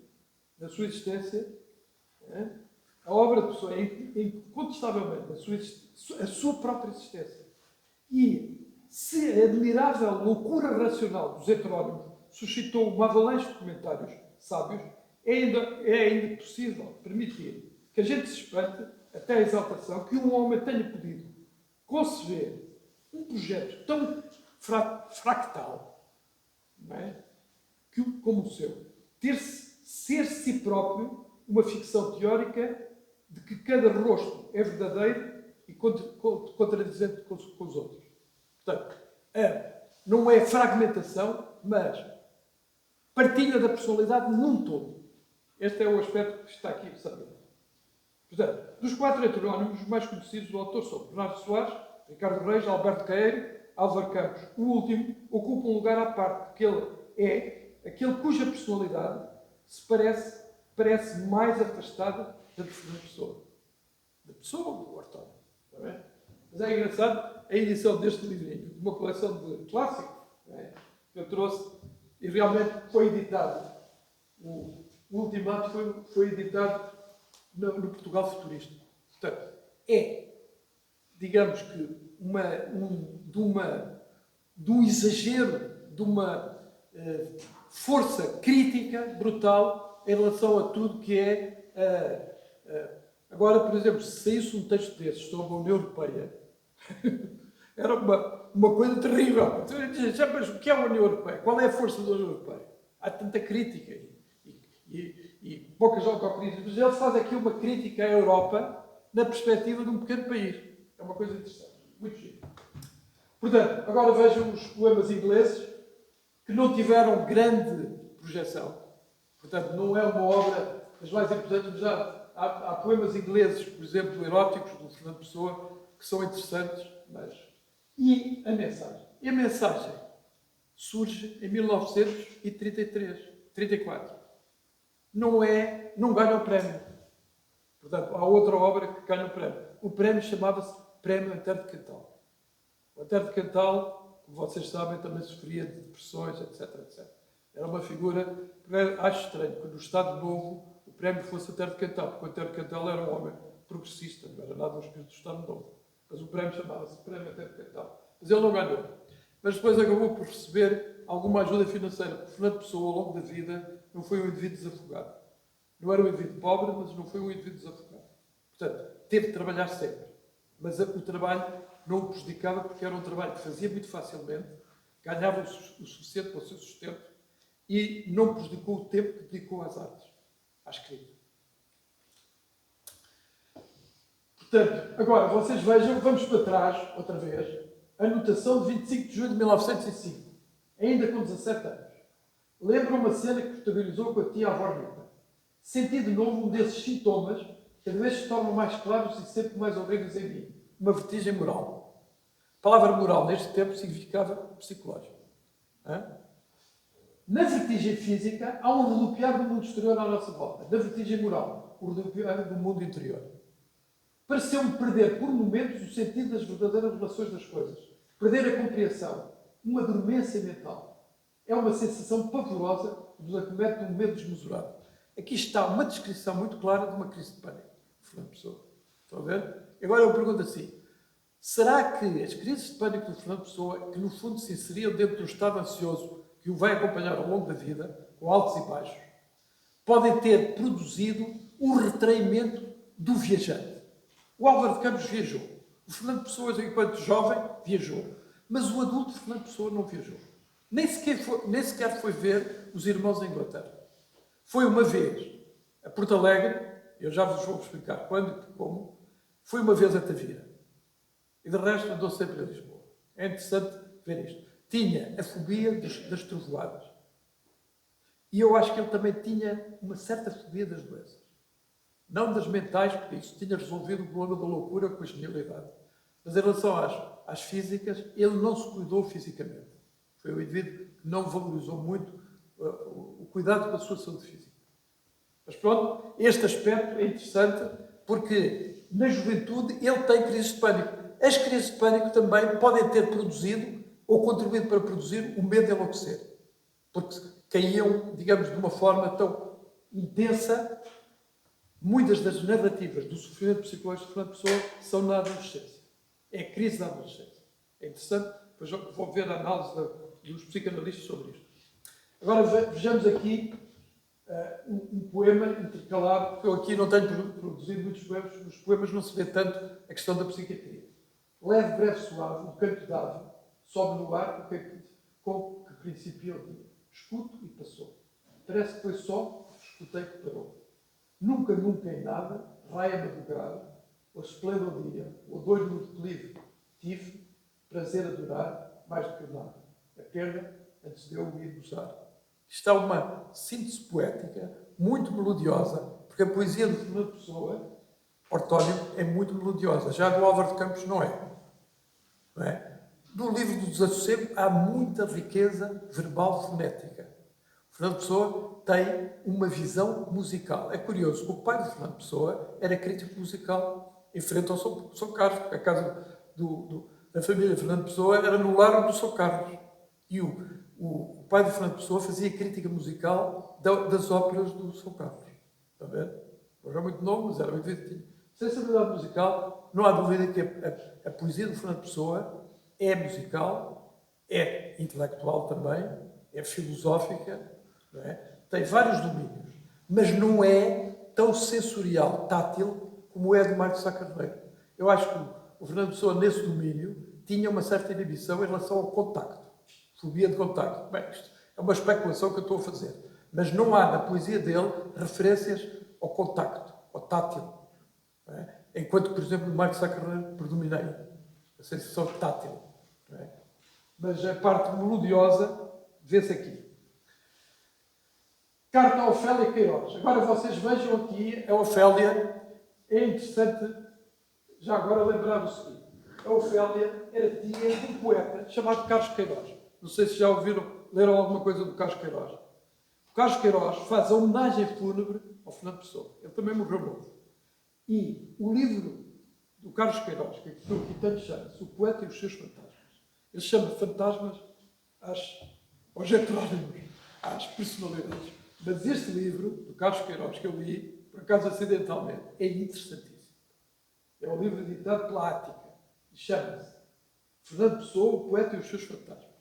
na sua existência, a obra de Pessoa é incontestavelmente a sua própria existência. E se a admirável loucura racional dos heterónimos suscitou uma avalanche de comentários sábios, é ainda possível permitir que a gente se espante até a exaltação que um homem tenha podido conceber um projeto tão fractal, não é? Como o seu. Ser si próprio uma ficção teórica de que cada rosto é verdadeiro e contradizente com os outros. Portanto, não é fragmentação, mas partilha da personalidade num todo. Este é o aspecto que está aqui, sabe? Portanto, dos 4 heterónimos, os mais conhecidos do autor são Bernardo Soares, Ricardo Reis, Alberto Caeiro, Álvaro Campos. O último ocupa um lugar à parte, porque ele é aquele cuja personalidade se parece mais afastada da de Fernando Pessoa. Da Pessoa do Hortório. Está bem? Mas é engraçado a edição deste livrinho, de uma coleção de clássicos, que eu trouxe, e realmente foi editado. O Ultimato foi editado no Portugal Futurista. Portanto, digamos que, de um exagero, de uma força crítica brutal em relação a tudo que é... agora, por exemplo, se saísse um texto desses sobre a União Europeia, era uma coisa terrível. Então, mas o que é a União Europeia? Qual é a força da União Europeia? Há tanta crítica e poucas autocríticas. Mas ele faz aqui uma crítica à Europa na perspectiva de um pequeno país. É uma coisa interessante. Muito giro. Portanto, agora vejam os poemas ingleses que não tiveram grande projeção. Portanto, não é uma obra das mais importantes, mas há poemas ingleses, por exemplo, eróticos, do Fernando Pessoa, que são interessantes, mas... E a mensagem? E a mensagem surge em 1934. Não ganha o prémio. Portanto, há outra obra que ganha o prémio. O prémio chamava-se Prémio Antero de Cantal. O Antero de Cantal, como vocês sabem, também sofria de depressões, etc, etc. Era uma figura... Acho estranho que no Estado Novo o prémio fosse Antero de Cantal, porque o Antero de Cantal era um homem progressista, não era nada um espírito do Estado Novo. Mas o prémio chamava-se Prémio Antero de Cantal. Mas ele não ganhou. Mas depois acabou por receber alguma ajuda financeira, porque Fernando Pessoa, ao longo da vida, não foi um indivíduo desafogado. Não era um indivíduo pobre, mas não foi um indivíduo desafogado. Portanto, teve de trabalhar sempre. Mas o trabalho não o prejudicava, porque era um trabalho que fazia muito facilmente, ganhava o suficiente para o seu sustento e não prejudicou o tempo que dedicou às artes, à escrita. Portanto, agora, vocês vejam, vamos para trás, outra vez, a anotação de 25 de julho de 1905, ainda com 17 anos. Lembra uma cena que protagonizou com a tia avó Rita. Senti de novo um desses sintomas, que cada vez se tornam mais claros e sempre mais horríveis em mim. Uma vertigem moral. A palavra moral, neste tempo, significava psicológico. Na vertigem física, há um rodopiar do mundo exterior à nossa volta. Na vertigem moral, o rodopiar do mundo interior. Pareceu-me perder, por momentos, o sentido das verdadeiras relações das coisas. Perder a compreensão. Uma dormência mental. É uma sensação pavorosa que nos acomete um medo desmesurado. Aqui está uma descrição muito clara de uma crise de pânico. Fernando Pessoa. Estão a ver? Agora eu pergunto assim. Será que as crises de pânico do Fernando Pessoa, que no fundo se inseriam dentro de um estado ansioso que o vai acompanhar ao longo da vida, com altos e baixos, podem ter produzido um retraimento do viajante? O Álvaro de Campos viajou. O Fernando Pessoa, enquanto jovem, viajou. Mas o adulto Fernando Pessoa não viajou. Nem sequer foi ver os irmãos em Inglaterra. Foi uma vez a Porto Alegre, eu já vos vou explicar quando e como, foi uma vez a Tavira. E de resto andou sempre a Lisboa. É interessante ver isto. Tinha a fobia das trovoadas. E eu acho que ele também tinha uma certa fobia das doenças. Não das mentais, porque isso tinha resolvido o problema da loucura com a genialidade. Mas em relação às físicas, ele não se cuidou fisicamente. Foi um indivíduo que não valorizou muito o cuidado com a sua saúde física. Mas pronto, este aspecto é interessante porque na juventude ele tem crises de pânico. As crises de pânico também podem ter produzido ou contribuído para produzir o medo de enlouquecer. Porque caíam, digamos, de uma forma tão intensa. Muitas das narrativas do sofrimento psicológico de Fernando Pessoa são na adolescência. É a crise da adolescência. É interessante, depois vou ver a análise dos psicanalistas sobre isto. Agora vejamos aqui um poema intercalado, porque eu aqui não tenho produzido muitos poemas, nos poemas não se vê tanto a questão da psiquiatria. Leve, breve, suave, o canto de ave, sobe no ar com que principiou o dia. Escuto e passou. Parece que foi só, escutei que parou. Nunca, nunca em nada, raia madrugada, ou esplendor dia, ou dor no declive, tive prazer a durar mais do que nada. A perda antes de eu o ir gozar. Isto é uma síntese poética muito melodiosa, porque a poesia de Fernando Pessoa, Ortónio, é muito melodiosa. Já do Álvaro de Campos não é. Não é? No livro do Desassossego há muita riqueza verbal fonética. Fernando Pessoa tem uma visão musical. É curioso, o pai de Fernando Pessoa era crítico musical em frente ao São Carlos, porque a casa da família Fernando Pessoa era no largo do São Carlos. E o pai de Fernando Pessoa fazia crítica musical das óperas do São Carlos. Está a ver? Era muito novo, mas era muito divertido. Sensibilidade musical, não há dúvida que a poesia de Fernando Pessoa é musical, é intelectual também, é filosófica, não é? Tem vários domínios. mas não é tão sensorial, tátil, como é do Mário de Sá Carneiro. Eu acho que o Fernando Pessoa, nesse domínio, tinha uma certa inibição em relação ao contacto. Fobia de contacto. Bem, isto é uma especulação que eu estou a fazer. Mas não há na poesia dele referências ao contacto, ao tátil. Não é? Enquanto, por exemplo, no Mário de Sá Carneiro predominei a sensação tátil. Não é? Mas a parte melodiosa vê-se aqui. Carta a Ofélia Queiroz. Agora vocês vejam aqui a Ofélia. É interessante, já agora, lembrar o seguinte. A Ofélia era tia de um poeta chamado Carlos Queiroz. Não sei se já leram alguma coisa do Carlos Queiroz. O Carlos Queiroz faz a homenagem fúnebre ao Fernando Pessoa. Ele também morreu novo. E o livro do Carlos Queiroz, que aqui tanto chama-se O Poeta e os Seus Fantasmas. Ele chama fantasmas aos heterónimos, às personalidades. Mas este livro, do Carlos Queiroz, que eu li, por acaso acidentalmente, é interessantíssimo. É um livro editado pela Ática. E chama-se Fernando Pessoa, o Poeta e os Seus Fantasmas.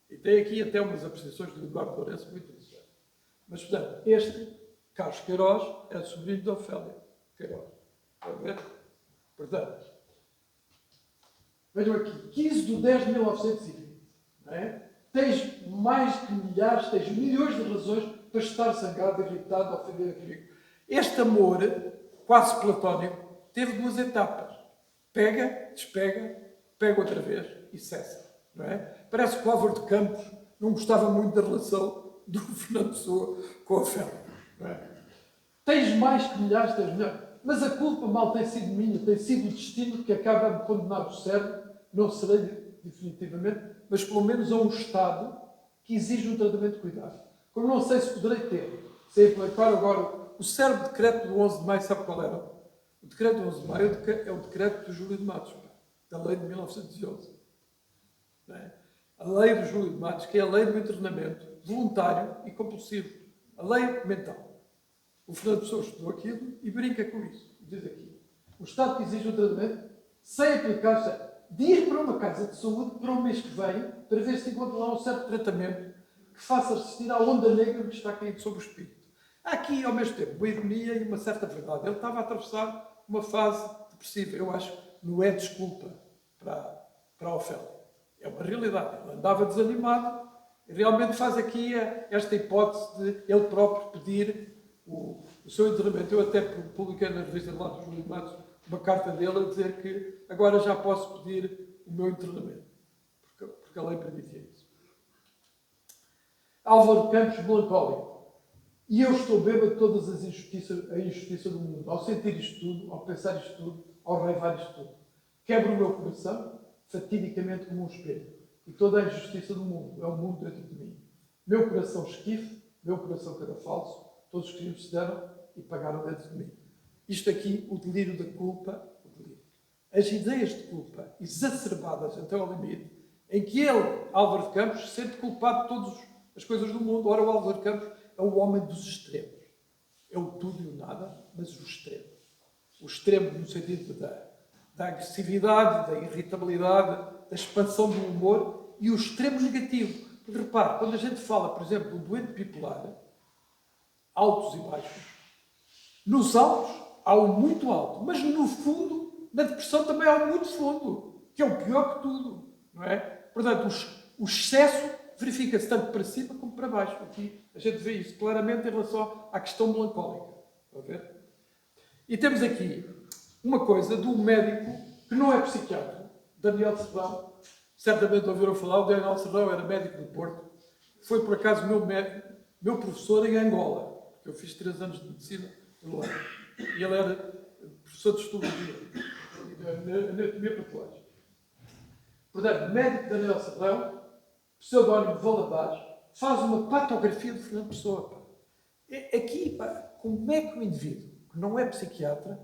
E tem aqui até umas apreciações do Eduardo Lourenço muito interessantes. Mas, portanto, este, Carlos Queiroz, é sobrinho de Ofélia Queiroz. Estão a ver? Portanto, vejam aqui, 15 de 10 de 1920. Não é? Tens mais que milhares, tens milhões de razões para estar zangado, irritado, ofendido comigo. Este amor, quase platónico, teve duas etapas. Pega, despega, pega outra vez e cessa. Não é? Parece que o Álvaro de Campos não gostava muito da relação do Fernando Pessoa com a Ofélia. Não é? Tens mais que milhares, tens milhares. Mas a culpa mal tem sido minha, tem sido o destino que acaba de condenar o cérebro, não serei definitivamente, mas pelo menos a um estado que exige um tratamento de cuidado. Como não sei se poderei ter, se aplicar agora o cérebro decreto do 11 de maio, sabe qual era? O decreto do 11 de maio é o decreto do Júlio de Matos, da lei de 1911. Não é? A lei do Júlio de Matos, que é a lei do internamento voluntário e compulsivo. A lei mental. O Fernando Pessoa estudou aquilo e brinca com isso. Diz aqui. O Estado que exige um tratamento sem aplicar-se de ir para uma casa de saúde para o mês que vem para ver se encontra lá um certo tratamento que faça resistir à onda negra que está caindo sobre o espírito. Há aqui, ao mesmo tempo, uma ironia e uma certa verdade. Ele estava a atravessar uma fase depressiva. Eu acho que não é desculpa para a Ofélia. É uma realidade. Ele andava desanimado e realmente faz aqui esta hipótese de ele próprio pedir o seu internamento. Eu até publiquei na revista lá do Júlio de Matos uma carta dele a dizer que agora já posso pedir o meu internamento, porque a lei permitia isso. Álvaro Campos, melancólico. E eu estou bêbado de todas as injustiças, a injustiça do mundo. Ao sentir isto tudo, ao pensar isto tudo, ao raivar isto tudo. Quebro o meu coração, fatidicamente como um espelho. E toda a injustiça do mundo é um mundo dentro de mim. Meu coração esquife, meu coração cadafalso, todos os crimes se deram e pagaram dentro de mim. Isto aqui, o delírio da culpa, as ideias de culpa exacerbadas até ao limite, em que ele, Álvaro de Campos, se sente culpado de todas as coisas do mundo. Ora, o Álvaro de Campos é o homem dos extremos. É o tudo e o nada, mas o extremo. O extremo no sentido da agressividade, da irritabilidade, da expansão do humor e o extremo negativo. Porque repare, quando a gente fala, por exemplo, do doente bipolar, altos e baixos, nos altos há um muito alto, mas no fundo, na depressão também há um muito fundo, que é o pior que tudo, não é? Portanto, o excesso verifica-se tanto para cima como para baixo. Aqui a gente vê isso claramente em relação à questão melancólica. Está a ver? E temos aqui uma coisa de um médico que não é psiquiatra, Daniel Serrão. Certamente ouviram falar, o Daniel Serrão era médico do Porto. Foi, por acaso, meu professor em Angola, porque eu fiz 3 anos de medicina no ano. E ele era professor de histologia, anatomia patológica. Portanto, médico Daniel Serrão, pseudónimo Valadares, faz uma patografia de Fernando Pessoa. Aqui, como é que o indivíduo, que não é psiquiatra,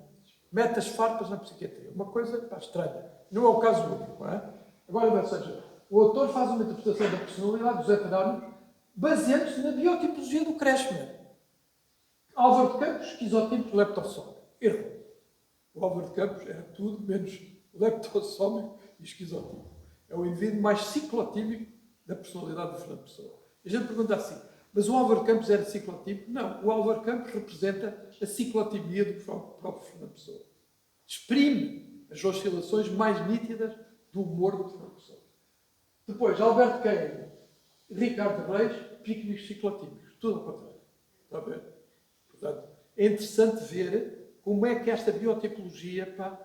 mete as farpas na psiquiatria? Uma coisa estranha. Não é o caso único, não é? Agora, ou seja, o autor faz uma interpretação da personalidade dos heterónimos baseando-se na biotipologia do Kretschmer. Álvaro de Campos, esquizotípico leptossómico. Erro. O Álvaro de Campos era tudo menos leptossómico e esquizotípico. É o indivíduo mais ciclotímico da personalidade de Fernando Pessoa. E a gente pergunta assim, Mas o Álvaro Campos era ciclotímico? Não, o Álvaro Campos representa a ciclotimia do próprio Fernando Pessoa. Exprime as oscilações mais nítidas do humor do Fernando Pessoa. Depois, Alberto Queiro, Ricardo Reis, piqueniques ciclotímicos. Tudo ao contrário. Está a ver? Portanto, é interessante ver como é que esta biotipologia... Pá,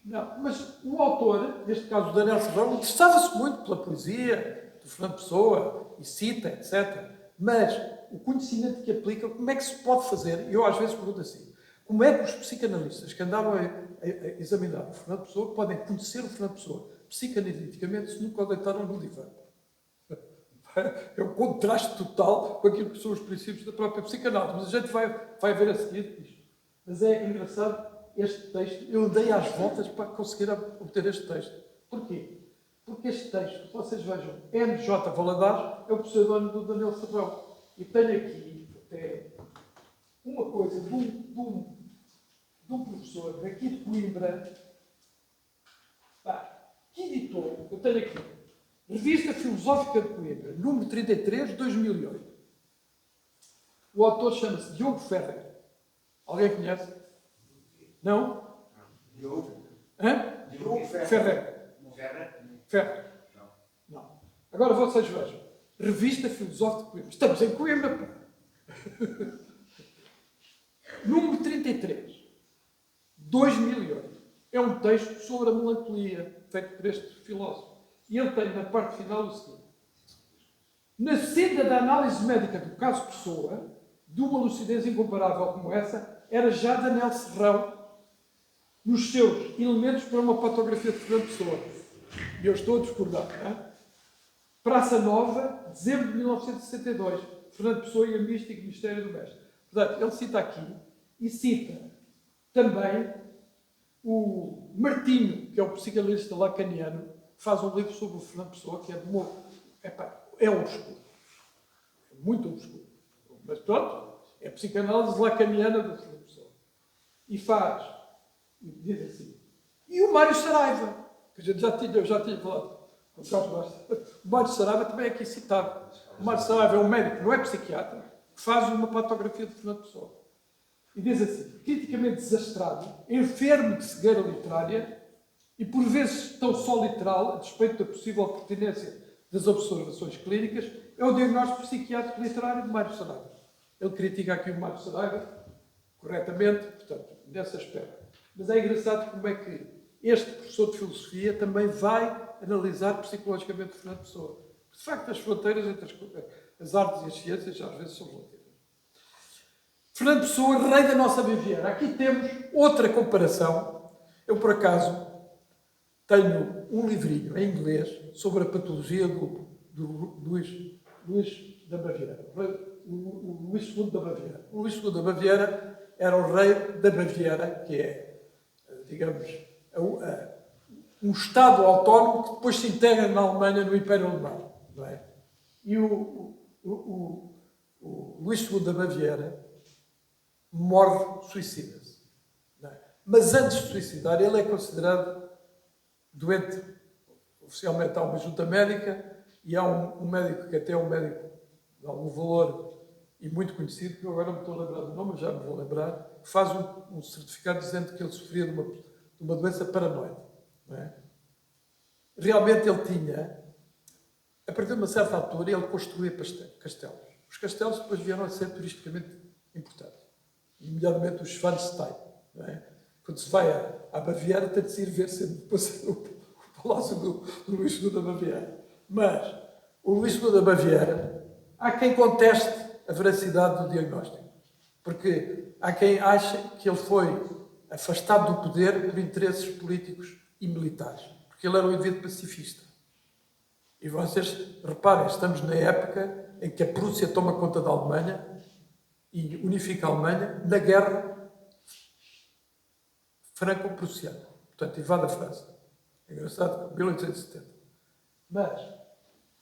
não, mas o autor, neste caso o Daniel Serrão, interessava-se muito pela poesia do Fernando Pessoa, e cita, etc. Mas o conhecimento que aplica, como é que se pode fazer? Eu às vezes pergunto assim, como é que os psicanalistas que andaram a examinar o Fernando Pessoa podem conhecer o Fernando Pessoa psicanaliticamente se nunca o deitaram no divã? É um contraste total com aquilo que são os princípios da própria psicanálise. Mas a gente vai ver a seguir isto. Mas é engraçado este texto. Eu andei às voltas para conseguir obter este texto. Porquê? Porque este texto, vocês vejam, M.J. Valadares é o pseudónimo do Daniel Serrão. E tenho aqui até uma coisa de um professor daqui de Coimbra, que editou, eu tenho aqui, Revista Filosófica de Coimbra, número 33, 2008. O autor chama-se Diogo Ferrer. Alguém conhece? Não? Diogo? Hã? Diogo Ferrer. Ferrer. Não. Agora vocês vejam. Revista Filosófica de Coimbra. Estamos em Coimbra, pá. Número 33, 2008. É um texto sobre a melancolia, feito por este filósofo. E ele tem na parte final o seguinte: na senda da análise médica do caso Pessoa, de uma lucidez incomparável como essa, era já Daniel Serrão nos seus elementos para uma patografia de Fernando Pessoa. E eu estou a discordar, não é? Praça Nova, dezembro de 1962. Fernando Pessoa e a mística e mistério do mestre. Portanto, ele cita aqui e cita também o Martinho, que é o psicanalista lacaniano, que faz um livro sobre o Fernando Pessoa, que é de humor. É obscuro. É muito obscuro. Mas pronto, é a psicanálise lacaniana do Fernando Pessoa. E faz, e diz assim, e o Mário Saraiva, que a gente eu já tinha falado com o Carlos Bastos. O Mário Saraiva também é aqui citado. O Mário Saraiva é um médico, não é psiquiatra, que faz uma patografia de Fernando Pessoa. E diz assim, criticamente desastrado, enfermo de cegueira literária e por vezes tão só literal, a despeito da possível pertinência das observações clínicas, é o diagnóstico psiquiátrico literário de Mário Saraiva. Ele critica aqui o Mário Saraiva, corretamente, portanto, nesse aspecto. Mas é engraçado como é que este professor de filosofia também vai analisar psicologicamente o Fernando Pessoa. De facto, as fronteiras entre as artes e as ciências às vezes são relativas. Fernando Pessoa, rei da nossa Baviera. Aqui temos outra comparação. Eu, por acaso, tenho um livrinho em inglês sobre a patologia do Luís da Baviera. O Luís II da Baviera. O Luís II da Baviera era o rei da Baviera, que é, digamos, um Estado autónomo que depois se integra na Alemanha, no Império Alemão. Não é? E o Luís II da Baviera morre, suicida-se. Mas antes de suicidar, ele é considerado doente. Oficialmente há uma junta médica e há um médico que até é um médico de algum valor e muito conhecido, que eu agora não me estou a lembrar do nome, mas já me vou lembrar, que faz um certificado dizendo que ele sofria de uma doença paranoide. Não é? Realmente ele tinha, a partir de uma certa altura, ele construía castelos. Os castelos depois vieram a ser turisticamente importantes. Nomeadamente o Schwanstein. Não é? Quando se vai à Baviera, tem de se ir ver sempre o palácio do Luís II da Baviera. Mas o Luís II da Baviera, há quem conteste a veracidade do diagnóstico. Porque há quem ache que ele foi afastado do poder por interesses políticos e militares. Porque ele era um indivíduo pacifista. E vocês reparem, estamos na época em que a Prússia toma conta da Alemanha e unifica a Alemanha na guerra franco-prussiana. Portanto, invade a França. É engraçado, 1870. Mas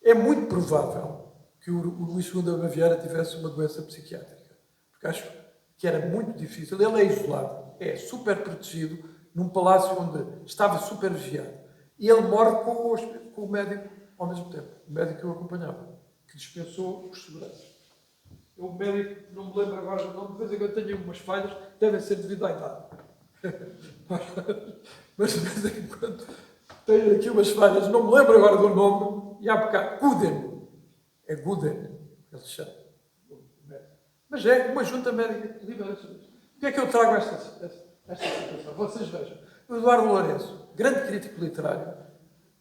é muito provável que o Luís II da Baviera tivesse uma doença psiquiátrica. Porque acho que era muito difícil. Ele é isolado, é super protegido, num palácio onde estava super vigiado. E ele morre com o médico ao mesmo tempo. O médico que o acompanhava, que dispensou os seguranças. o médico, não me lembro agora do nome, de vez em quando tenho umas falhas, devem ser devido à idade. Mas de vez em quando tenho aqui umas falhas, não me lembro agora do nome, e há bocado, Guden. É Guden, ele chama. Mas é uma junta médica liberal. O que é que eu trago esta situação? Vocês vejam. O Eduardo Lourenço, grande crítico literário,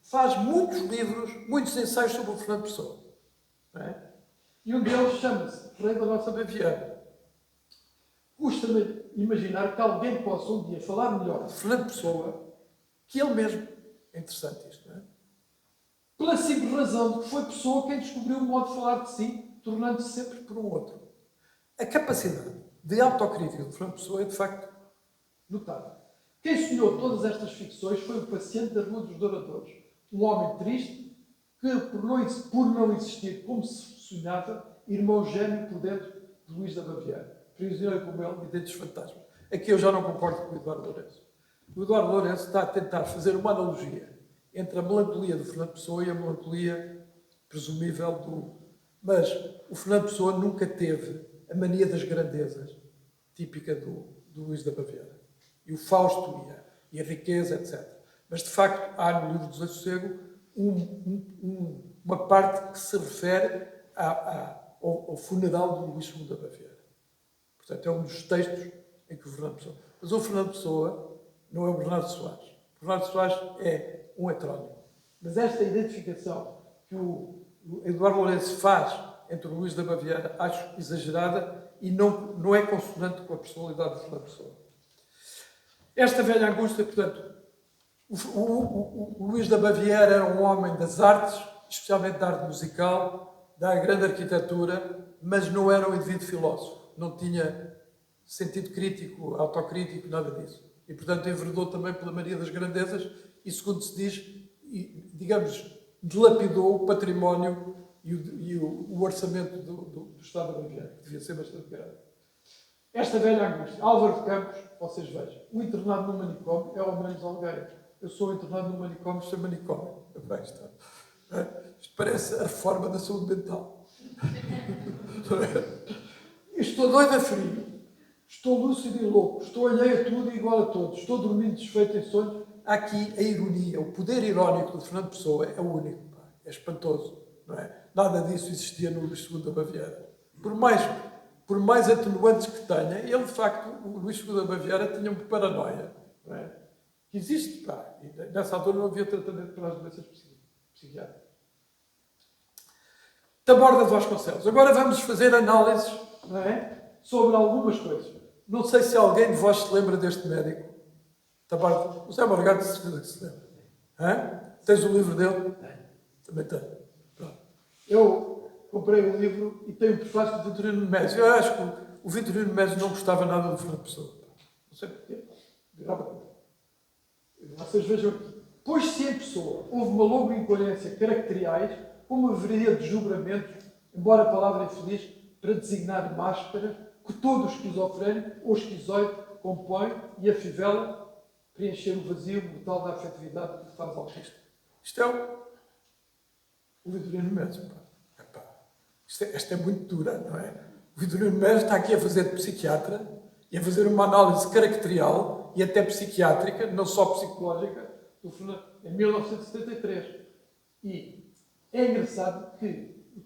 faz muitos livros, muitos ensaios sobre o Fernando Pessoa. Não é? E um deles chama-se Rei da Nossa Baviera. Custa-me imaginar que alguém possa um dia falar melhor de Fernando Pessoa que ele mesmo. É interessante isto, não é? Pela simples razão de que foi Pessoa quem descobriu o modo de falar de si, tornando-se sempre por um outro. A capacidade de autocrítica de Fernando Pessoa é, de facto, notável. Quem sonhou todas estas ficções foi o paciente da Rua dos Douradores, um homem triste que, por não existir como se sonhava, irmão gêmeo por dentro de Luís da Baviera, prisioneiro como ele e dentro dos fantasmas. Aqui eu já não concordo com o Eduardo Lourenço. O Eduardo Lourenço está a tentar fazer uma analogia entre a melancolia do Fernando Pessoa e a melancolia presumível do... Mas o Fernando Pessoa nunca teve a mania das grandezas, típica do Luís da Baviera. E o Fausto e a riqueza, etc. Mas, de facto, há no livro do Desassossego uma parte que se refere ao funeral do Luís II da Baviera. Portanto, é um dos textos em que o Fernando Pessoa... Mas o Fernando Pessoa não é o Bernardo Soares. O Bernardo Soares é um heterónimo. Mas esta identificação que o Eduardo Lourenço faz entre o Luís da Baviera, acho exagerada e não é consonante com a personalidade de Fernando Pessoa. Esta velha angústia, portanto, o Luís da Baviera era um homem das artes, especialmente da arte musical, da grande arquitetura, mas não era um indivíduo filósofo. Não tinha sentido crítico, autocrítico, nada disso. E, portanto, enveredou também pela mania das grandezas e, segundo se diz, digamos, dilapidou o património e o orçamento do Estado da Baviera, que devia ser bastante grande. Esta velha angústia. Álvaro de Campos, vocês vejam, o internado no manicômio é ao menos alguém. Eu sou internado no manicômio, sem manicômio. Bem, isto parece a reforma da saúde mental. Estou doido a frio. Estou lúcido e louco. Estou alheio a tudo e igual a todos. Estou dormindo desfeito em sonhos. Há aqui a ironia, o poder irónico de Fernando Pessoa é o único. Pá. É espantoso. Não é? Nada disso existia no Luís II da Baviera. Por mais atenuantes que tenha, ele, de facto, o Luís II da Baviera tinha uma paranoia. Não é? Que existe, pá. E nessa altura não havia tratamento para as doenças psiquiátricas. Taborda de Vasconcelos. Agora vamos fazer análises, não é? Sobre algumas coisas. Não sei se alguém de vós se lembra deste médico. Taborda. O Zé Morgado, de certeza que se lembra. Hã? Tens o livro dele? Também tenho. Pronto. Eu comprei o livro e tenho o prefácio do Vitorino Nemésio. Eu acho que o Vitorino Nemésio não gostava nada do Fernando Pessoa. Não sei porquê. Vocês vejam aqui. Pois-se em Pessoa houve uma longa incoerência caracteriais, uma veria de desdobramento, embora a palavra infeliz, para designar máscaras, que todo o esquizofrénico ou esquizoide compõe e afivela preencher o vazio brutal da afetividade que faz autista. Isto é o Vitorino Nemésio. Esta é muito dura, não é? O Vitorino Nemésio está aqui a fazer de psiquiatra e a fazer uma análise caracterial e até psiquiátrica, não só psicológica, do Fernando, em 1973. E é engraçado que o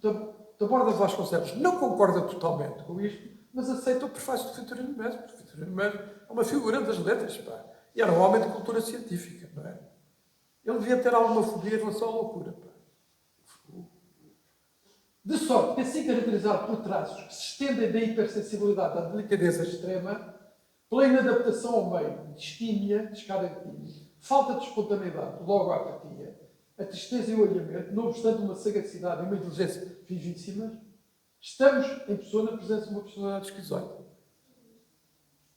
Taborda de Vasconcelos não concorda totalmente com isto, mas aceita o prefácio do Vitorino Nemésio. O Vitorino Nemésio é uma figura das letras, pá. E era um homem de cultura científica, não é? Ele devia ter alguma fobia em relação à loucura, pá. De sorte que, assim caracterizado por traços que se estendem da hipersensibilidade à delicadeza extrema, pela inadaptação ao meio, distímia, descadentímia, falta de espontaneidade, logo a apatia, a tristeza e o alheamento, não obstante uma sagacidade e uma inteligência vivíssimas, estamos em Pessoa na presença de uma personalidade esquizoide.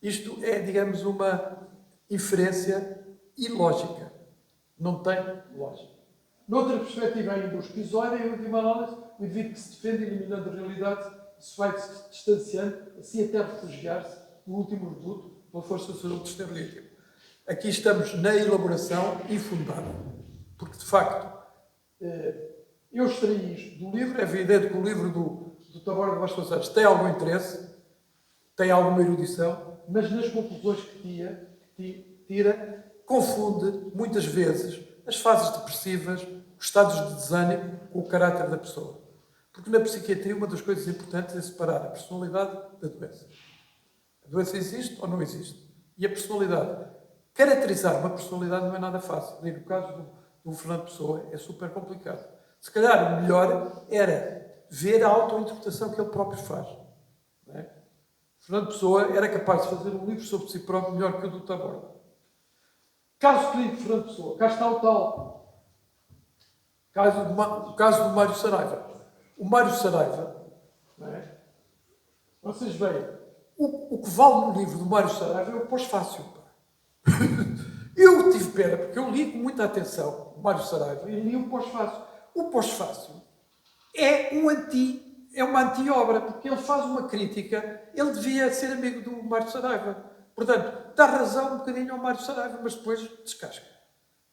Isto é, digamos, uma inferência ilógica. Não tem lógica. Noutra perspectiva ainda, o esquizoide é, em última análise, o indivíduo que se defende eliminando a realidade, se vai-se distanciando, assim até refugiar-se no último reduto pela força do seu destino legítimo. Aqui estamos na elaboração infundada. Porque, de facto, eu extraí isto do livro. É evidente que o livro do o Dr. Borda Vasconcelos tem algum interesse, tem alguma erudição, mas nas conclusões que tira, confunde muitas vezes as fases depressivas, os estados de desânimo com o caráter da pessoa. Porque na psiquiatria uma das coisas importantes é separar a personalidade da doença. A doença existe ou não existe? E a personalidade. Caracterizar uma personalidade não é nada fácil. E no caso do Fernando Pessoa é super complicado. Se calhar o melhor era ver a autointerpretação que ele próprio faz. Não é? Fernando Pessoa era capaz de fazer um livro sobre si próprio melhor que o do Taborda. Caso clínico de Fernando Pessoa, cá está o tal. O caso do Mário Saraiva. O Mário Saraiva, não é? Vocês veem, o que vale no livro do Mário Saraiva é o pós-fácil. Eu tive pena, porque eu li com muita atenção o Mário Saraiva e li o pós-fácil. O pós-fácil é uma anti-obra, porque ele faz uma crítica, ele devia ser amigo do Mário Saraiva. Portanto, dá razão um bocadinho ao Mário Saraiva, mas depois descasca.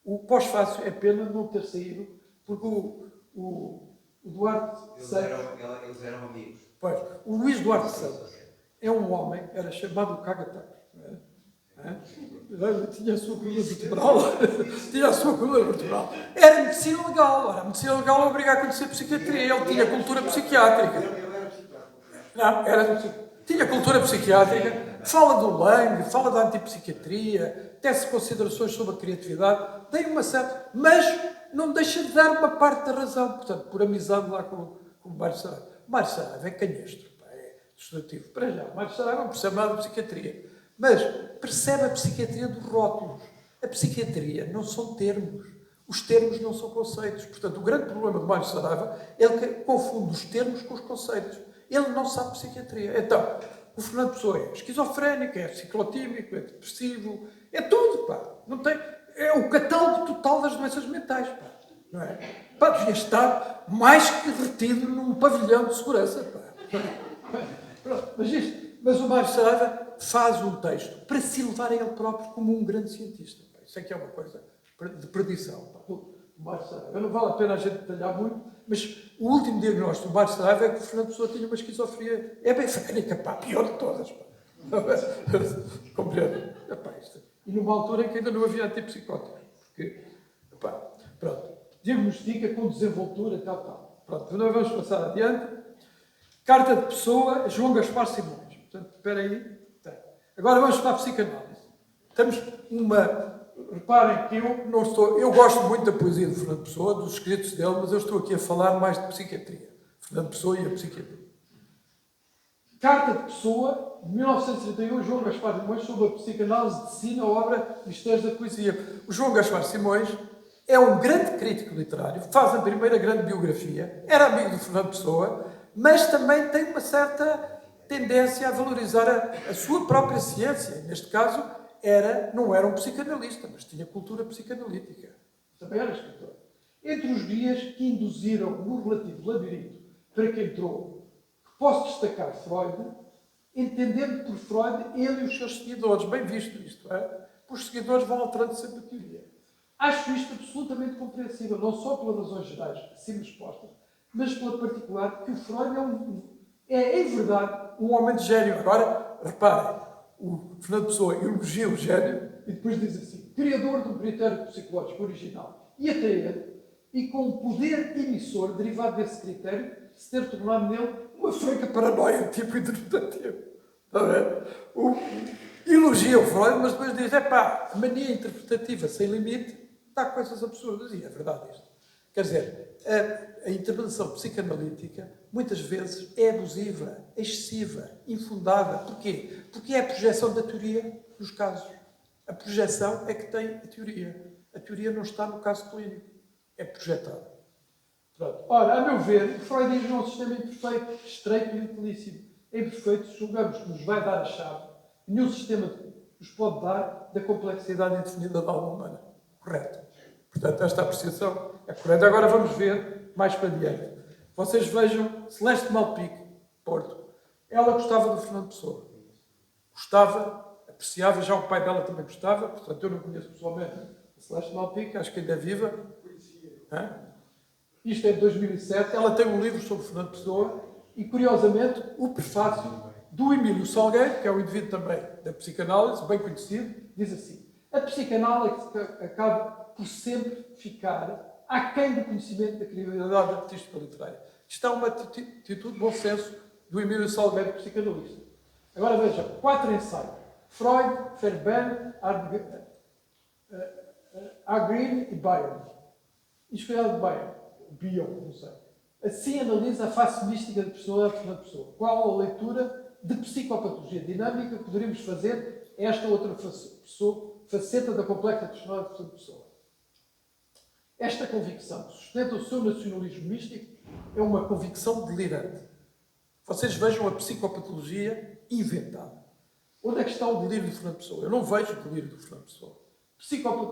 O pós-fácil é pena não ter saído, porque o Duarte Eles eram amigos. Pois, o Luís Duarte Santos é um homem, era chamado Cagatacos. Tinha a sua coluna vertebral. Tinha a sua coluna vertebral. Era medicina legal. Ora, a medicina legal obriga a conhecer psiquiatria. Ele tinha cultura psiquiátrica. Não, tinha cultura psiquiátrica. Fala do Lang, fala da antipsiquiatria, tece considerações sobre a criatividade. Tem uma certa... Mas não deixa de dar uma parte da razão. Portanto, por amizade lá com o Mário Saraiva. O Mário Saraiva é canhestro. É destrutivo. Para já, o Mário Saraiva não percebe nada de psiquiatria. Mas percebe a psiquiatria dos rótulos. A psiquiatria não são termos. Os termos não são conceitos. Portanto, o grande problema do Mário Saraiva é que confunde os termos com os conceitos. Ele não sabe psiquiatria. Então, o Fernando Pessoa é esquizofrénico, é ciclotímico, é depressivo, é tudo, pá. Não tem, é o catálogo total das doenças mentais, pá. Não é? Pá, devia estar mais que retido num pavilhão de segurança, pá. Pronto, mas o Mário Saraiva faz um texto para se levar a ele próprio como um grande cientista. Isso é que é uma coisa de perdição. O Mário Saraiva. Não vale a pena a gente detalhar muito, mas o último diagnóstico do Mário Saraiva é que o Fernando Pessoa tinha uma esquizofrenia. É bem frénica, pá, pior de todas. Compreendo? E numa altura em que ainda não havia antipsicóticos. Porque, pronto, diagnostica com desenvoltura, tal. Pronto, não vamos passar adiante. Carta de Pessoa, João Gaspar Simões. Portanto, espera aí. Agora vamos para a psicanálise. Temos uma... Reparem que eu gosto muito da poesia de Fernando Pessoa, dos escritos dele, mas eu estou aqui a falar mais de psiquiatria. Fernando Pessoa e a psiquiatria. Carta de Pessoa, de 1931, João Gaspar Simões, sobre a psicanálise de si na obra Mistérios da Poesia. O João Gaspar Simões é um grande crítico literário, faz a primeira grande biografia, era amigo de Fernando Pessoa, mas também tem uma certa tendência a valorizar a sua própria ciência. Neste caso, não era um psicanalista, mas tinha cultura psicanalítica. Também era escritor. Entre os guias que induziram no relativo labirinto para que entrou, posso destacar Freud, entendendo por Freud ele e os seus seguidores. Bem visto isto, é? Os seguidores vão alterando sempre a teoria. Acho isto absolutamente compreensível, não só pelas razões gerais acima expostas, mas pela particular, que o Freud é, em verdade, um homem de gênio. Agora, reparem, o Fernando Pessoa elogia o gênio e depois diz assim, criador de um critério psicológico original e até ele, e com um poder emissor derivado desse critério, se ter tornado nele uma franca paranoia de tipo interpretativo. Está a ver? Elogia o Freud, mas depois diz, a mania interpretativa sem limite dá coisas absurdas. E é verdade isto. Quer dizer, a interpretação psicanalítica muitas vezes é abusiva, excessiva, infundada. Porquê? Porque é a projeção da teoria nos casos. A projeção é que tem a teoria. A teoria não está no caso clínico. É projetada. Pronto. Ora, a meu ver, o freudismo é um sistema imperfeito, estreito e utilíssimo. É imperfeito, julgamos que nos vai dar a chave. Nenhum sistema nos pode dar da complexidade indefinida da alma humana. Correto. Portanto, esta apreciação é correta. Agora vamos ver mais para diante. Vocês vejam Celeste Malpique, Porto. Ela gostava do Fernando Pessoa. Gostava, apreciava, já o pai dela também gostava, portanto eu não conheço pessoalmente a Celeste Malpique, acho que ainda é viva. Isto é de 2007. Ela tem um livro sobre Fernando Pessoa E, curiosamente, o prefácio do Emílio Salgueiro, que é um indivíduo também da psicanálise, bem conhecido, diz assim: a psicanálise acaba por sempre ficar aquém do conhecimento da criatividade artística literária. Isto é uma atitude de bom senso do Emílio Salgueiro, psicanalista. Agora vejam, 4 ensaios. Freud, Fairbairn, Green e Byron. Isto foi algo de Byron. Bion, não sei. Assim analisa a face mística da personalidade de uma pessoa. Qual a leitura de psicopatologia dinâmica que poderíamos fazer a esta outra faceta da complexa personalidade de uma pessoa? Esta convicção que sustenta o seu nacionalismo místico é uma convicção delirante. Vocês vejam a psicopatologia inventada. Onde é que está o delírio de Fernando Pessoa? Eu não vejo o delírio de Fernando Pessoa.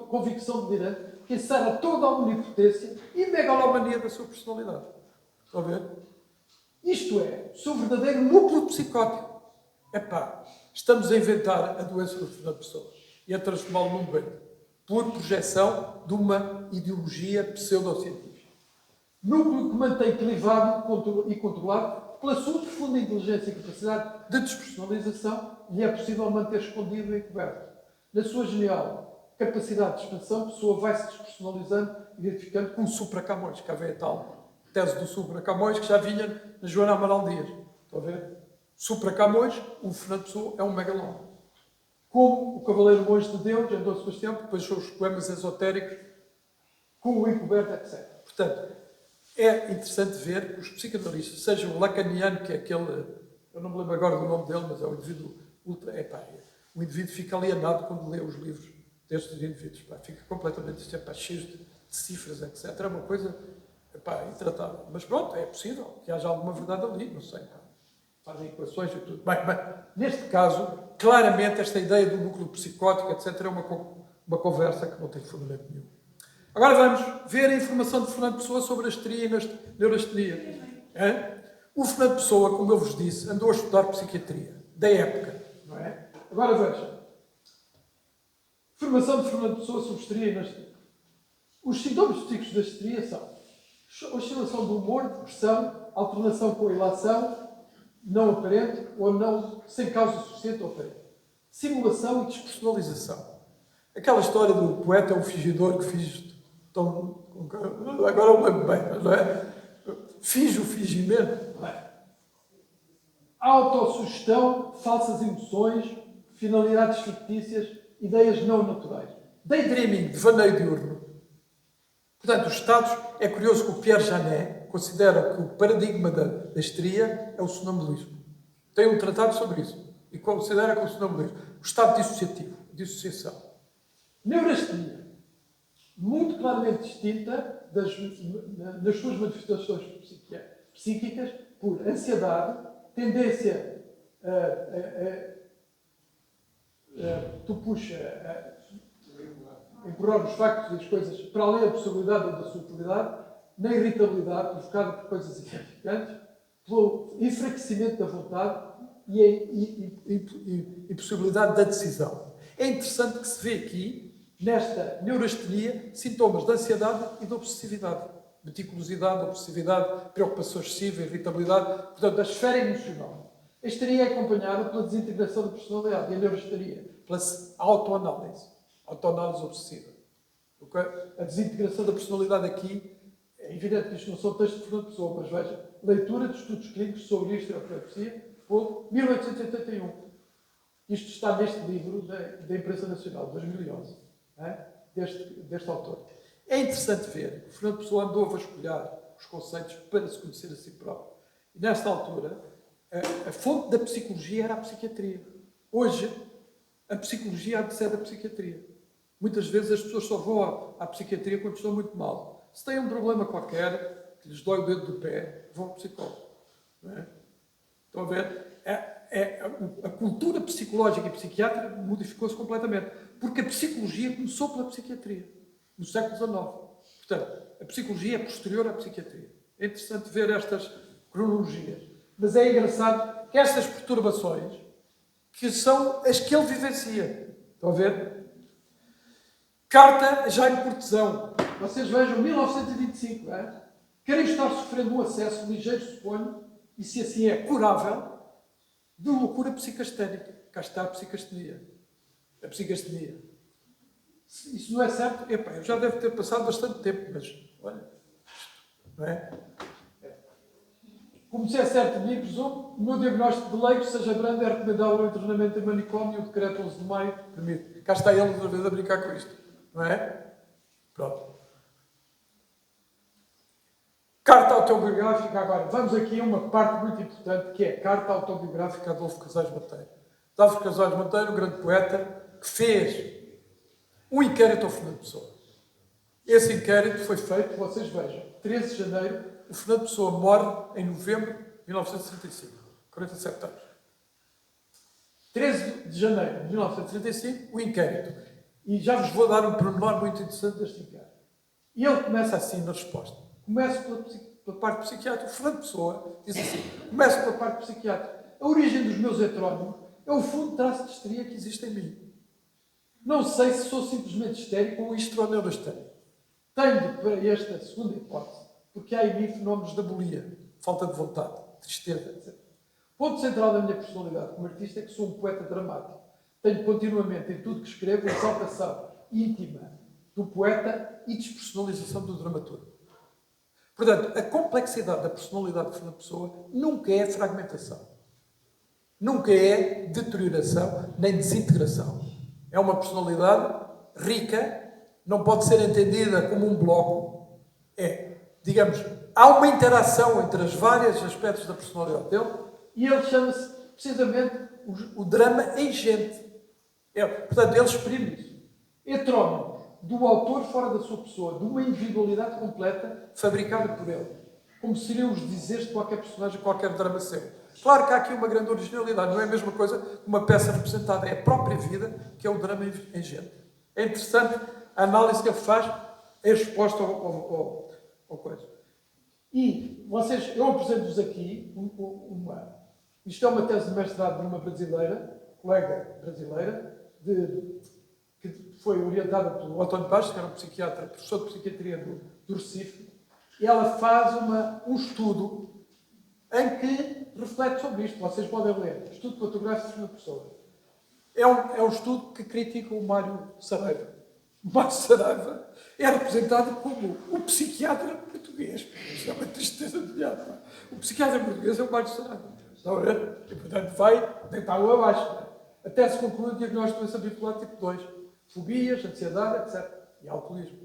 Convicção delirante que encerra toda a onipotência e megalomania da sua personalidade. Estão a ver? Isto é, o seu verdadeiro núcleo psicótico. Epá, estamos a inventar a doença do Fernando Pessoa e a transformá-lo num doente por projeção de uma ideologia pseudocientífica. Núcleo que mantém equilibrado e controlado pela sua profunda inteligência e capacidade de despersonalização, lhe é possível manter escondido e encoberto. Na sua genial capacidade de expansão, a pessoa vai se despersonalizando, identificando com o Supra Camões, cá vem a tal tese do Supra Camões, que já vinha na Joana Amaral Dias. Estão a ver? Supra Camões, o Fernando Pessoa é um megalómano. Como o Cavaleiro Monge de Deus, em Dom Sebastião, depois são os poemas esotéricos, com o encoberto, etc. Portanto, é interessante ver que os psicanalistas, seja o lacaniano, que é aquele, eu não me lembro agora do nome dele, mas é um indivíduo ultra, o indivíduo fica alienado quando lê os livros destes indivíduos, fica completamente cheio de cifras, etc. É uma coisa intratável. Mas pronto, é possível que haja alguma verdade ali, não sei. Fazem equações e tudo. Bem, neste caso, claramente esta ideia do núcleo psicótico, etc., é uma conversa que não tem fundamento nenhum. Agora vamos ver a informação de Fernando Pessoa sobre a histeria e neurastenia. O Fernando Pessoa, como eu vos disse, andou a estudar psiquiatria, da época, não é? Agora vejam. Formação de Fernando Pessoa sobre histeria e neurastenia. Os sintomas psíquicos da histeria são oscilação do humor, depressão, alternação com a ilação, não aparente ou não sem causa suficiente ou aparente. Simulação e despersonalização. Aquela história do poeta é um fingidor que finge tão... Agora eu lembro bem, não é? Finge o fingimento. Não é? Autossugestão, falsas emoções, finalidades fictícias, ideias não naturais. Daydreaming, devaneio diurno. Portanto, os estados, é curioso que o Pierre Janet considera que o paradigma da histeria é o sonambulismo. Tem um tratado sobre isso. E considera que é o sonambulismo. O estado dissociativo, dissociação. Neurastenia, muito claramente distinta nas suas manifestações psíquicas por ansiedade, tendência empurrar os factos e as coisas para além da possibilidade ou da sutilidade, na irritabilidade provocada por coisas insignificantes, pelo enfraquecimento da vontade e a impossibilidade da decisão. É interessante que se vê aqui, nesta neurastenia, sintomas de ansiedade e de obsessividade. Meticulosidade, obsessividade, preocupação excessiva, irritabilidade, portanto, da esfera emocional. A histeria é acompanhada pela desintegração da personalidade e a neurastenia pela autoanálise obsessiva. A desintegração da personalidade aqui, é evidente que isto não são textos de Fernando Pessoa, mas veja, leitura de estudos clínicos sobre isto e a epilepsia, por 1881. Isto está neste livro da Imprensa Nacional, de 2011, deste autor. É interessante ver que Fernando Pessoa andou a vasculhar os conceitos para se conhecer a si próprio. E nesta altura, a fonte da psicologia era a psiquiatria. Hoje, a psicologia antecede a psiquiatria. Muitas vezes as pessoas só vão à psiquiatria quando estão muito mal. Se têm um problema qualquer, que lhes dói o dedo do pé, vão ao psicólogo. Não é? Estão a ver? A cultura psicológica e psiquiátrica modificou-se completamente. Porque a psicologia começou pela psiquiatria, no século XIX. Portanto, a psicologia é posterior à psiquiatria. É interessante ver estas cronologias. Mas é engraçado que estas perturbações, que são as que ele vivencia. Estão a ver? Carta a Jaime Cortesão. Vocês vejam, 1925, não é? Querem estar sofrendo um acesso ligeiro, suponho, e se assim é curável, de loucura psicasténica. Cá está a psicastenia. A psicastenia. Se isso não é certo, epá, eu já deve ter passado bastante tempo, mas, olha, não é? Como se é certo, me presumo, o meu diagnóstico de leigo, seja grande, é recomendável o internamento em manicômio e o decreto 11 de maio permite. Cá está ele outra vez a brincar com isto, não é? Pronto. Carta autobiográfica, agora, vamos aqui a uma parte muito importante, que é a carta autobiográfica de Adolfo Casais Monteiro. Adolfo Casais Monteiro, um grande poeta, que fez um inquérito ao Fernando Pessoa. Esse inquérito foi feito, vocês vejam, 13 de janeiro, o Fernando Pessoa morre em novembro de 1935, 47 anos. 13 de janeiro de 1935, o inquérito. E já vos vou dar um pormenor muito interessante deste inquérito. E ele começa assim na resposta. Começo pela parte psiquiátrica. O Fernando Pessoa diz assim, começo pela parte psiquiátrica. A origem dos meus heterónimos é o fundo traço de histeria que existe em mim. Não sei se sou simplesmente histérico ou histrioneurohistérico. Tenho para esta segunda hipótese, porque há em mim fenómenos de abulia, falta de vontade, tristeza, etc. O ponto central da minha personalidade como artista é que sou um poeta dramático. Tenho continuamente, em tudo que escrevo, a exaltação íntima do poeta e despersonalização do dramaturgo. Portanto, a complexidade da personalidade de Fernando Pessoa nunca é fragmentação. Nunca é deterioração, nem desintegração. É uma personalidade rica, não pode ser entendida como um bloco. É, digamos, há uma interação entre os vários aspectos da personalidade dele e ele chama-se, precisamente, o drama em gente. Portanto, ele exprime isso. Heterónimos do autor fora da sua pessoa, de uma individualidade completa fabricada por ele. Como seriam os dizeres de qualquer personagem, qualquer drama seu. Claro que há aqui uma grande originalidade, não é a mesma coisa que uma peça representada, é a própria vida, que é o drama em gente. É interessante a análise que ele faz, é exposta ao coisa. E vocês, eu apresento-vos aqui isto é uma tese de mestrado de uma brasileira, colega brasileira, que foi orientada pelo António Bastos, que era um psiquiatra, professor de psiquiatria do Recife, e ela faz um estudo em que reflete sobre isto. Vocês podem ler. Estudo fotográfico de uma pessoa. É um estudo que critica o Mário Saraiva. O Mário Saraiva é representado como o psiquiatra português. Isto é uma tristeza de olhar. O psiquiatra português é o Mário Saraiva. Estão a ver? E, portanto, vai deitar-o abaixo. Até se conclui o diagnóstico de doença bipolar tipo 2. Fobias, ansiedade, etc. E alcoolismo.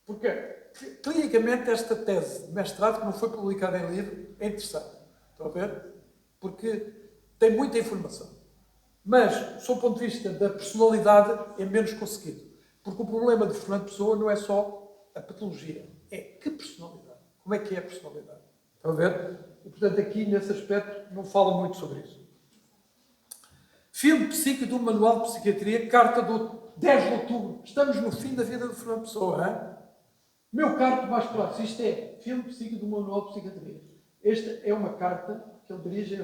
Porque, clinicamente, esta tese de mestrado, que não foi publicada em livro, é interessante. Estão a ver? Porque tem muita informação. Mas, sob o ponto de vista da personalidade, é menos conseguido. Porque o problema de Fernando Pessoa não é só a patologia. É que personalidade. Como é que é a personalidade? Estão a ver? E, portanto, aqui, nesse aspecto, não fala muito sobre isso. Filme psíquico do Manual de Psiquiatria, carta do 10 de outubro. Estamos no fim da vida de Fernando Pessoa, hein? Meu caro Tomás Pratos, isto é filme psíquico do Manual de Psiquiatria. Esta é uma carta que ele dirige a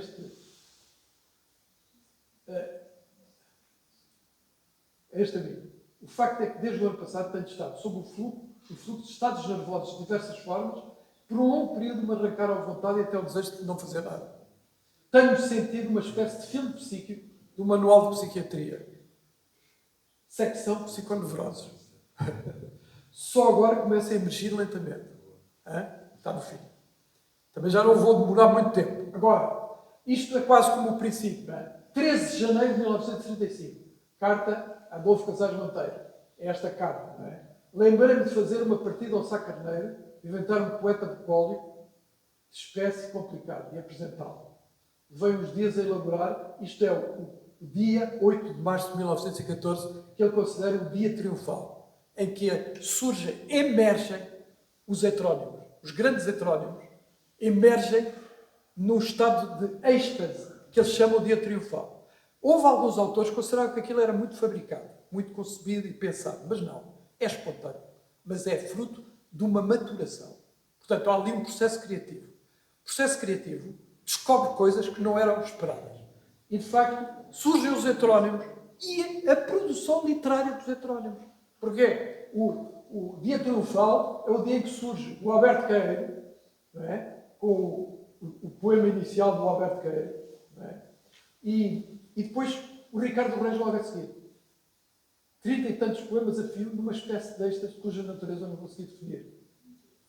este amigo. O facto é que desde o ano passado tenho estado sob o fluxo de estados nervosos de diversas formas, por um longo período me arrancaram à vontade e até o desejo de não fazer nada. Tenho sentido uma espécie de filme psíquico do Manual de Psiquiatria. Secção Psiconevroses. Só agora começa a emergir lentamente. Está no fim. Também já não vou demorar muito tempo. Agora, isto é quase como o princípio. 13 de janeiro de 1935. Carta a Adolfo Casais Monteiro. É esta carta. Lembrei-me de fazer uma partida ao Sá Carneiro, de inventar um poeta bucólico de espécie complicado e apresentá-lo. Levei uns dias a elaborar. Isto é o dia 8 de março de 1914, que ele considera o dia triunfal, em que emergem os heterónimos. Os grandes heterónimos emergem num estado de êxtase, que eles chamam de dia triunfal. Houve alguns autores que consideraram que aquilo era muito fabricado, muito concebido e pensado, mas não. É espontâneo, mas é fruto de uma maturação. Portanto, há ali um processo criativo. O processo criativo descobre coisas que não eram esperadas. E, de facto, surgem os heterónimos e a produção literária dos heterónimos. Porque o dia triunfal é o dia em que surge o Alberto Queiro, não é? Com o poema inicial do Alberto Queiro, não é? E depois o Ricardo Reis logo a seguir. 30 e tantos poemas a fio numa espécie destas cuja natureza eu não consegui definir.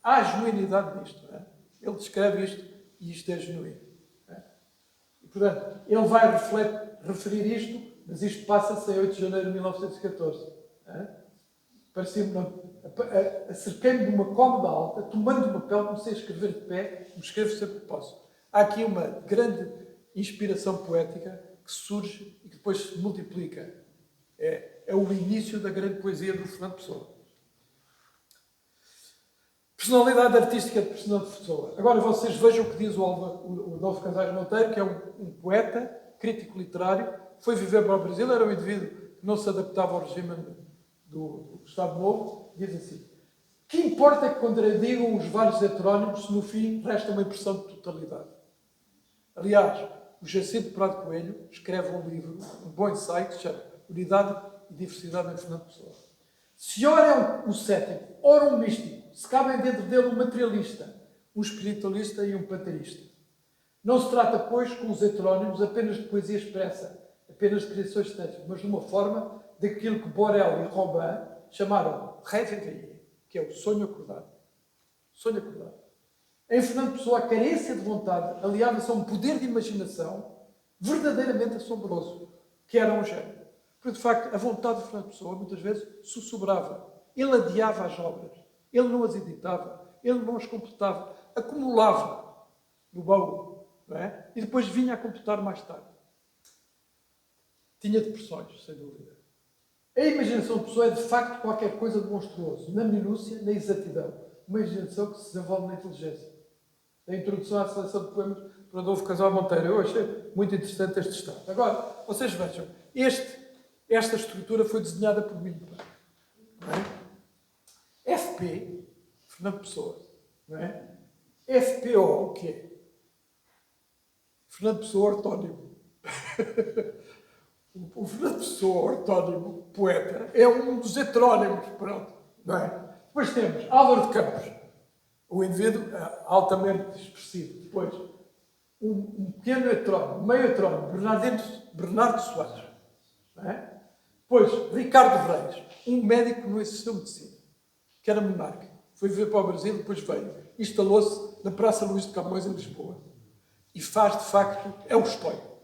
Há genuinidade nisto. Não é? Ele descreve isto e isto é genuíno. Não é? E, portanto, ele vai referir isto, mas isto passa-se em 8 de janeiro de 1914. Não é? Parecia-me, acerquei-me de uma cômoda alta, tomando uma papel, comecei a escrever de pé, me escrevo sempre que posso. Há aqui uma grande inspiração poética que surge e que depois se multiplica. É o início da grande poesia do Fernando Pessoa. Personalidade artística de Fernando Pessoa. Agora vocês vejam o que diz o Adolfo Casais Monteiro, que é um poeta, crítico literário, foi viver para o Brasil, era um indivíduo que não se adaptava ao regime do Estado Novo, diz assim: que importa que contradigam os vários heterónimos se no fim resta uma impressão de totalidade? Aliás, o Jacinto Prado Coelho escreve um livro, um bom ensaio, que se chama Unidade e Diversidade em Fernando Pessoa. Se ora é um cético, ora um místico, se cabem dentro dele um materialista, um espiritualista e um panteísta. Não se trata, pois, com os heterónimos apenas de poesia expressa, apenas de criações estéticas, mas de uma forma daquilo que Borel e Robin chamaram rêve éveillé, que é o sonho acordado. Sonho acordado. Em Fernando Pessoa, a carência de vontade aliava-se a um poder de imaginação verdadeiramente assombroso, que era um gênio. Porque, de facto, a vontade de Fernando Pessoa, muitas vezes, sussurrava. Ele adiava as obras. Ele não as editava. Ele não as completava. Acumulava no baú. Não é? E depois vinha a completar mais tarde. Tinha depressões, sem dúvida. A imaginação de Pessoa é, de facto, qualquer coisa de monstruoso. Na minúcia, na exatidão. Uma imaginação que se desenvolve na inteligência. A introdução à seleção de poemas por Adolfo Casal Monteiro. Eu achei muito interessante este estado. Agora, vocês vejam, esta estrutura foi desenhada por mim. Não é? FP, Fernando Pessoa. Não é? FPO, o quê? Fernando Pessoa ortónimo. O Fernando Pessoa ortónimo, poeta, é um dos heterónimos. Pronto. Não é? Depois temos Álvaro de Campos, o indivíduo altamente expressivo. Depois, um pequeno heterónimo, meio heterónimo, Bernardo Soares. Não é? Depois, Ricardo Reis, um médico que não exerceu medicina, que era monarca. Foi viver para o Brasil, depois veio. Instalou-se na Praça Luís de Camões, em Lisboa. E faz, de facto, é o estoico.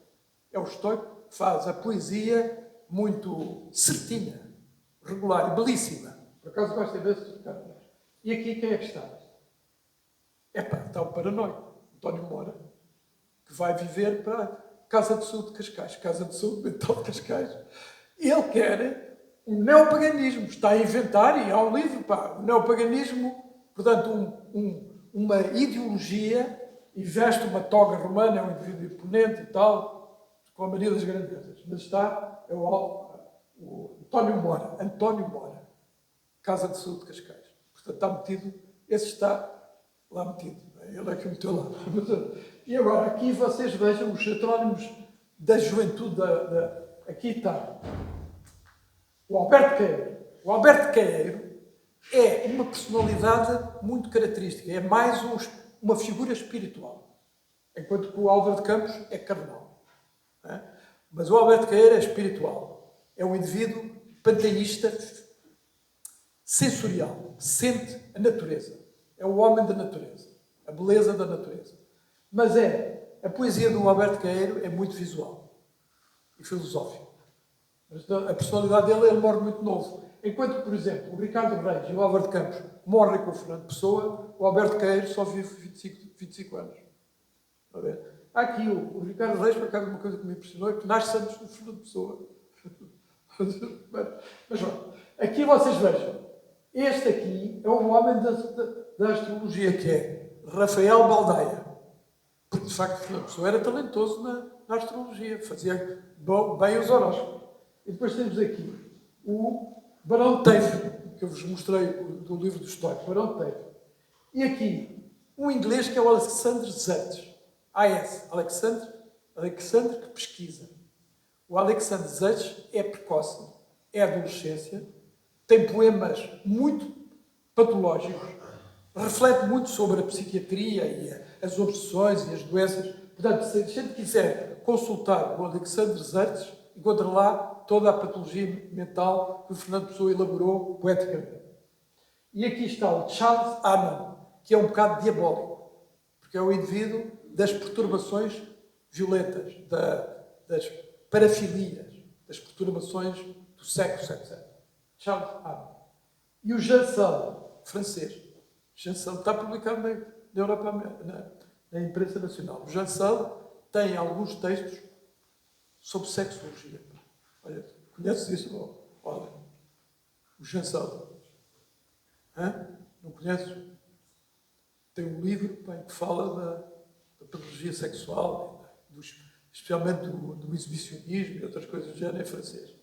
É o estoico que faz a poesia muito certinha, regular e belíssima. Por acaso gosto de ver de Ricardo Reis. E aqui quem é que está? Está o paranoico, António Mora, que vai viver para a Casa de Saúde de Cascais, Casa de Saúde Mental de Cascais. Ele quer um neopaganismo, está a inventar, e há um livro, o neopaganismo, portanto, uma ideologia, e veste uma toga romana, é um indivíduo imponente e tal, com a mania das grandezas. Mas está o António Mora, Casa de Saúde de Cascais. Portanto, está metido, esse está lá metido. Ele é que o meteu lá. E agora, aqui vocês vejam os heterónimos da juventude. Aqui está o Alberto Queiro. O Alberto Queiro é uma personalidade muito característica. É mais uma figura espiritual. Enquanto que o Álvaro de Campos é carnal. É? Mas o Alberto Queiro é espiritual. É um indivíduo panteísta, sensorial. Sente a natureza. É o homem da natureza. A beleza da natureza. Mas a poesia do Alberto Queiro é muito visual e filosófica. Mas a personalidade dele, ele morre muito novo. Enquanto que, por exemplo, o Ricardo Reis e o Álvaro de Campos morrem com o Fernando Pessoa, o Alberto Queiro só vive 25 anos. Está a ver? Há aqui o Ricardo Reis, por acaso, uma coisa que me impressionou, é que nasce antes do Fernando Pessoa. Mas pronto, aqui vocês vejam. Este aqui é um homem da astrologia, que é Rafael Baldaia. Porque, de facto, Fernando Pessoa era talentoso na astrologia, fazia bem os horóscopos. E depois temos aqui o Barão de Teife, que eu vos mostrei do livro do Estoico, Barão de Teife. E aqui, um inglês que é o Alexander Zutz. AS, Alexander que pesquisa. O Alexander Zutz é precoce, é adolescência, tem poemas muito patológicos, reflete muito sobre a psiquiatria e as obsessões e as doenças. Portanto, se a gente quiser consultar o Alexandre Zertes, encontra lá toda a patologia mental que o Fernando Pessoa elaborou poeticamente. E aqui está o Charles Hammond, que é um bocado diabólico, porque é o indivíduo das perturbações violentas, das parafilias, das perturbações do sexo, etc. Charles Hammond. E o Jansel, francês. Jansel está publicado na Europa, na imprensa nacional. O Jansel tem alguns textos sobre sexologia. Olha, conheces isso? Olha, o Jansel. Não conheces? Tem um livro que fala da patologia sexual, especialmente do exibicionismo e outras coisas do género em francês.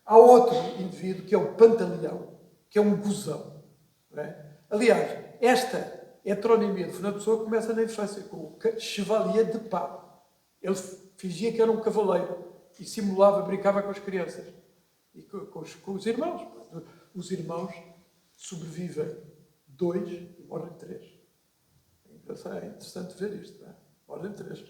Há outro indivíduo que é o Pantaleão, que é um gozão. Não é? Aliás, esta heteronimia de Fernando Pessoa começa na infância, com o Chevalier de Pá. Ele fingia que era um cavaleiro e simulava, brincava com as crianças e com os irmãos. Os irmãos sobrevivem 2 e morrem 3. É interessante ver isto, não é? Morrem 3.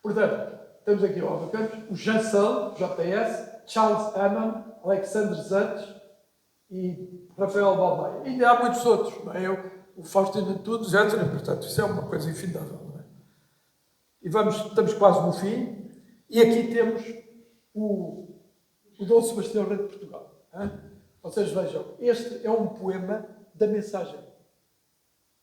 Portanto, temos aqui o Alva Campos, o Jansel, JS, Charles Hammond, Alexandre Zertes e Rafael Balmaia. E ainda há muitos outros, não é? O Faustino Antunes, etc. Portanto, isso é uma coisa infindável, não é? E estamos quase no fim. E aqui temos o Dom Sebastião Rei de Portugal. Hein? Vocês vejam, este é um poema da mensagem.